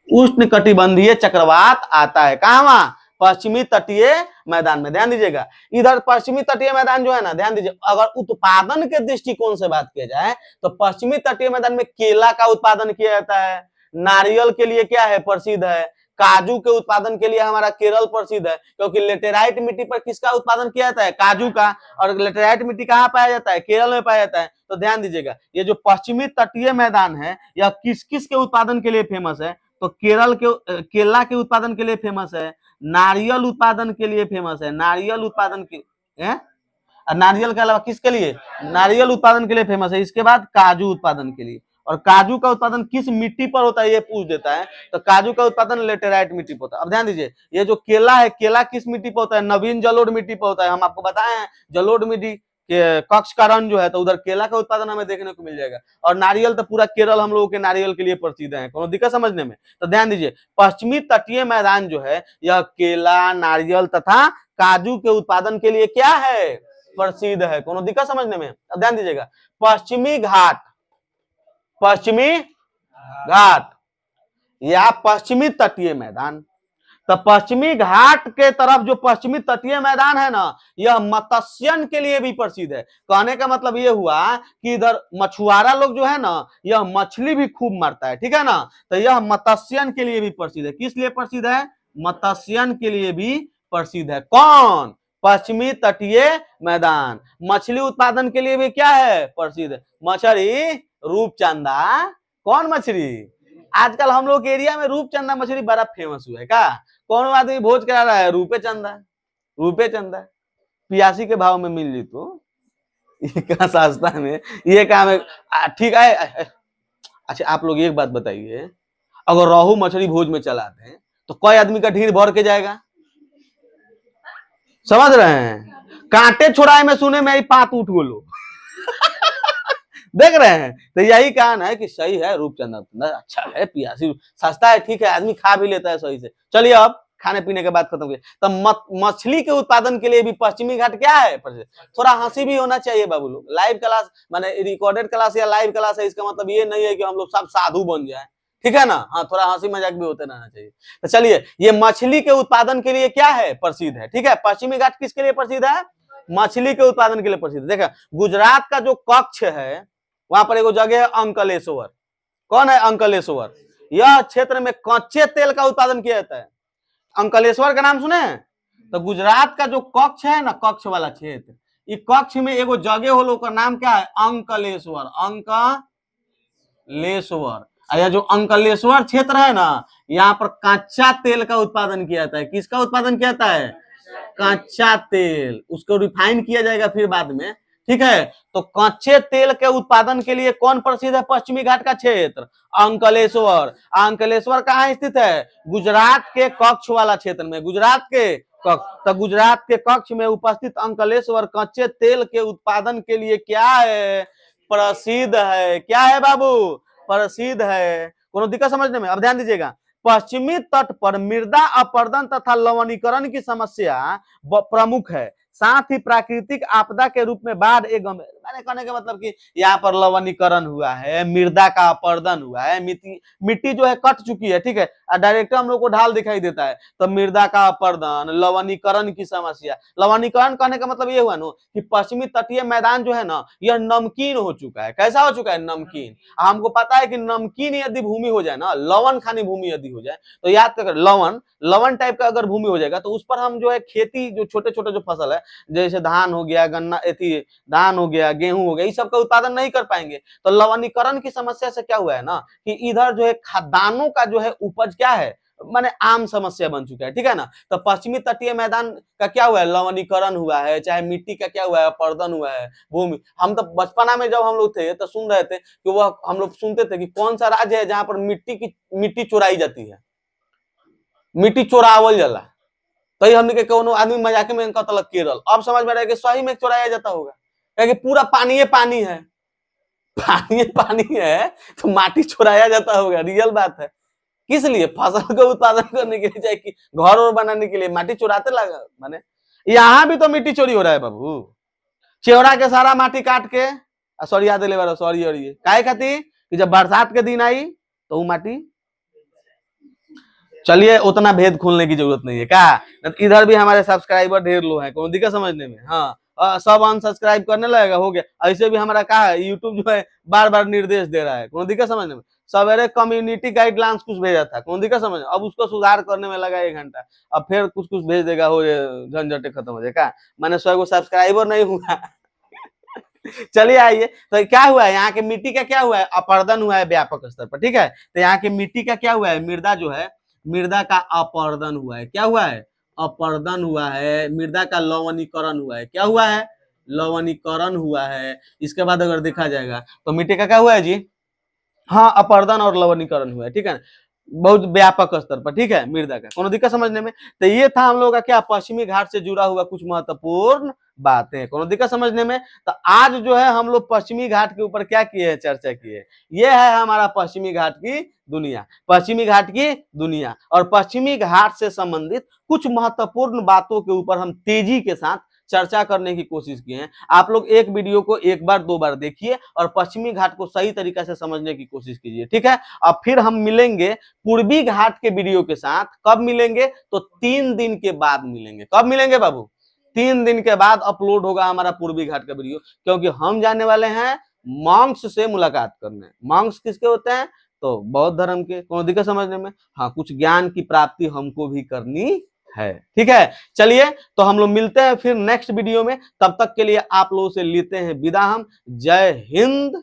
उष्ण कटिबंधीय चक्रवात आता है। कहां, वहां पश्चिमी तटीय मैदान में। ध्यान दीजिएगा, इधर पश्चिमी तटीय मैदान जो है ना, ध्यान दीजिए, अगर उत्पादन के दृष्टिकोण से बात किया जाए तो पश्चिमी तटीय मैदान में केला का उत्पादन किया जाता है, नारियल के लिए क्या है, प्रसिद्ध है, काजू के उत्पादन के लिए हमारा केरल प्रसिद्ध है, क्योंकि लेटेराइट मिट्टी पर किसका उत्पादन किया जाता है, काजू का। और लेटेराइट मिट्टी कहाँ पाया जाता है, केरल में पाया जाता है। तो ध्यान दीजिएगा, ये जो पश्चिमी तटीय मैदान है यह किस किस के उत्पादन के लिए फेमस है, तो केरल के केला के उत्पादन के लिए फेमस है, नारियल उत्पादन के लिए फेमस है, नारियल उत्पादन के नारियल के अलावा किसके लिए, नारियल उत्पादन के लिए फेमस है। इसके बाद काजू उत्पादन के लिए। और काजू का उत्पादन किस मिट्टी पर होता है ये पूछ देता है, तो काजू का उत्पादन लेटेराइट मिट्टी पर होता है। अब ध्यान दीजिए, ये जो केला है, केला किस मिट्टी पर होता है, नवीन जलोढ़ मिट्टी पर होता है। हम आपको बताए हैं जलोढ़ मिट्टी कक्ष का रन जो है, तो उधर केला का उत्पादन हमें देखने को मिल जाएगा। और नारियल तो पूरा केरल हम लोगों के नारियल के लिए प्रसिद्ध है, कोनो दिक्कत समझने में। तो ध्यान दीजिए, पश्चिमी तटीय मैदान जो है यह केला, नारियल तथा काजू के उत्पादन के लिए क्या है, प्रसिद्ध है। कोनो दिक्कत समझने में। अब ध्यान दीजिएगा, पश्चिमी घाट, पश्चिमी घाट या पश्चिमी तटीय मैदान। तो पश्चिमी घाट के तरफ जो पश्चिमी तटीय मैदान है ना, यह मत्स्यन के लिए भी प्रसिद्ध है। कहने का मतलब ये हुआ कि इधर मछुआरा लोग जो है ना, यह मछली भी खूब मारता है, ठीक है ना। तो यह मत्स्यन के लिए भी प्रसिद्ध है। किस लिए प्रसिद्ध है, मत्स्यन के लिए भी प्रसिद्ध है। कौन, पश्चिमी तटीय मैदान। मछली उत्पादन के लिए भी क्या है, प्रसिद्ध है। मछली रूपचंदा, कौन मछली, आजकल हम लोग के एरिया में रूपचंदा मछली बड़ा फेमस हुआ है। का कौन आदमी भोज करा रहा है, रूपे चंदा, रूपे चंदा पियासी के भाव में मिल ली तो ये कहाँ सस्ता में, ये काम है, ठीक है। अच्छा आप लोग एक बात बताइए, अगर रोहू मछली भोज में चलाते हैं तो कोई आदमी का ढीर भर के जाएगा, समझ रहे हैं। कांटे छुड़ाए में सुने में पात उठ बोलो देख रहे हैं। तो यही कारण है कि सही है, रूपचंदा अच्छा है, पियासी सस्ता है, ठीक है, आदमी खा भी लेता है सही से। चलिए अब खाने पीने के बाद खत्म किया, तो मछली के उत्पादन के लिए भी पश्चिमी घाट क्या है, थोड़ा हंसी भी होना चाहिए बाबू लोग। लाइव क्लास माने रिकॉर्डेड क्लास या लाइव क्लास है, इसका मतलब ये नहीं है कि हम लोग सब साधु बन जाए, ठीक है ना। हाँ, थोड़ा हंसी मजाक भी होते रहना चाहिए। तो चलिए, ये मछली के उत्पादन के लिए क्या है, प्रसिद्ध है, ठीक है। पश्चिमी घाट किसके लिए प्रसिद्ध है, मछली के उत्पादन के लिए प्रसिद्ध है। देखा, गुजरात का जो कच्छ है वहां पर एगो जगह है अंकलेश्वर। कौन है अंकलेश्वर, यह क्षेत्र में कच्चे तेल का उत्पादन किया जाता है। अंकलेश्वर का नाम सुने हैं, तो गुजरात का जो कच्छ है ना, कच्छ वाला क्षेत्र, इस कच्छ में एगो जगह हो लोग का नाम क्या है, अंकलेश्वर, अंकलेश्वर। यह जो अंकलेश्वर क्षेत्र है ना, यहाँ पर कच्चा तेल का उत्पादन किया जाता है। किसका उत्पादन किया जाता है, कच्चा तेल, उसको रिफाइन किया जाएगा फिर बाद में। ठीक है। तो कच्चे तेल के उत्पादन के लिए कौन प्रसिद्ध है पश्चिमी घाट का क्षेत्र? अंकलेश्वर। अंकलेश्वर कहाँ स्थित है? गुजरात के कच्छ वाला क्षेत्र में, गुजरात के कच्छ। तो गुजरात के कच्छ में उपस्थित अंकलेश्वर कच्चे तेल के उत्पादन के लिए क्या है? प्रसिद्ध है। क्या है बाबू? प्रसिद्ध है। कोनो दिक्कत समझने में? अब ध्यान दीजिएगा, पश्चिमी तट पर मृदा अपरदन तथा लवणीकरण की समस्या प्रमुख है। साथ ही प्राकृतिक आपदा के रूप में बाढ़ एक गंभीर, मैंने कहने का मतलब कि यहाँ पर लवणीकरण हुआ है, मृदा का अपरदन हुआ है, मिट्टी जो है कट चुकी है, ठीक है, डायरेक्ट हम लोग को ढाल दिखाई देता है, तो मृदा का अपरदन, लवणीकरण की समस्या। लवणीकरण कहने का मतलब ये हुआ ना कि पश्चिमी तटीय मैदान जो है ना, यह नमकीन हो चुका है। कैसा हो चुका है? नमकीन। हमको पता है कि नमकीन यदि भूमि हो जाए ना, लवण खानी भूमि यदि हो जाए, तो याद कर, लवण टाइप का अगर भूमि हो जाएगा तो उस पर हम जो है खेती, जो छोटे छोटे जो फसल है, जैसे धान हो गया, गन्ना, धान हो गया, गेहूं हो गया, इस सब का उत्पादन नहीं कर पाएंगे। तो लवणीकरण की समस्या से क्या हुआ है ना कि इधर जो है खाद्यान्नों का जो है उपज क्या है, माने आम समस्या बन चुका है, ठीक है ना। तो पश्चिमी तटीय मैदान का क्या हुआ है? लवणीकरण हुआ है, चाहे मिट्टी का क्या हुआ है? अपरदन हुआ है, भूमि। हम तो बचपना में जब हम लोग थे तो सुन रहे थे कि वह, हम लोग सुनते थे कि कौन सा राज्य है जहां पर मिट्टी चुराई जाती है, मिट्टी चोरावल जाला। तो हमने के कोनो आदमी मजाक में इनका तलक केरल, अब समझ में आ रहा है कि सही में चुराया जाता होगा, क्योंकि पूरा पानी पानी है, पानी पानी है, तो माटी चुराया जाता होगा, रियल बात है। किस लिए? फसल का उत्पादन करने के लिए, चाहे कि घर और बनाने के लिए माटी चुराते लगा, माने यहाँ भी तो मिट्टी चोरी हो रहा है बाबू। चेवड़ा के सारा माटी काट के, सॉरी याद ले, सॉरी, और ये काहे खाती कि जब बरसात के दिन आई तो वो माटी, चलिए उतना भेद खोलने की जरूरत नहीं है क्या। इधर भी हमारे सब्सक्राइबर ढेर लो हैं, कौन दिक्कत समझने में? हाँ, सब अनसब्सक्राइब करने लगेगा, हो गया। ऐसे भी हमारा क्या है, यूट्यूब जो है बार बार निर्देश दे रहा है, कौन दिक्कत समझने में? सवेरे कम्युनिटी गाइडलाइंस कुछ भेजा था, कौन दिक्कत समझ, अब उसको सुधार करने में लगा 1 घंटा, अब फिर कुछ कुछ भेज देगा, हो झंझटे खत्म हो जाएगा। मैंने 100 को सब्सक्राइबर नहीं हुआ। चलिए आइए, तो क्या हुआ है, यहाँ के मिट्टी का क्या हुआ है? अपरदन हुआ है व्यापक स्तर पर, ठीक है। तो यहाँ के मिट्टी का क्या हुआ है? मृदा जो है, मृदा का अपरदन हुआ है। क्या हुआ है? अपरदन हुआ है। मृदा का लवणीकरण हुआ है। क्या हुआ है? लवणीकरण हुआ है। इसके बाद अगर देखा जाएगा तो मिट्टी का क्या हुआ है जी? हाँ, अपरदन और लवणीकरण हुआ है, ठीक है, बहुत व्यापक स्तर पर, ठीक है, मृदा का। कोनो दिक्कत समझने में? तो ये था हम लोगों का क्या, पश्चिमी घाट से जुड़ा हुआ कुछ महत्वपूर्ण बातें। कोनो दिक्कत समझने में? तो आज जो है हम लोग पश्चिमी घाट के ऊपर क्या किए हैं, चर्चा की है। ये है हमारा पश्चिमी घाट की दुनिया, पश्चिमी घाट की दुनिया। और पश्चिमी घाट से संबंधित कुछ महत्वपूर्ण बातों के ऊपर हम तेजी के साथ चर्चा करने की कोशिश की है। आप लोग एक वीडियो को 1 बार 2 बार देखिए और पश्चिमी घाट को सही तरीके से समझने की कोशिश कीजिए, ठीक है। अब फिर हम मिलेंगे पूर्वी घाट के वीडियो के साथ। कब मिलेंगे? तो 3 दिन के बाद मिलेंगे। कब मिलेंगे बाबू? 3 दिन के बाद अपलोड होगा हमारा पूर्वी घाट का वीडियो, क्योंकि हम जाने वाले हैं मॉन्क्स से मुलाकात करने। मॉन्क्स किसके होते हैं? तो बौद्ध धर्म के। कौन दिक्कत समझने में? हाँ, कुछ ज्ञान की प्राप्ति हमको भी करनी है, ठीक है। चलिए, तो हम लोग मिलते हैं फिर नेक्स्ट वीडियो में। तब तक के लिए आप लोगों से लेते हैं विदा हम। जय हिंद,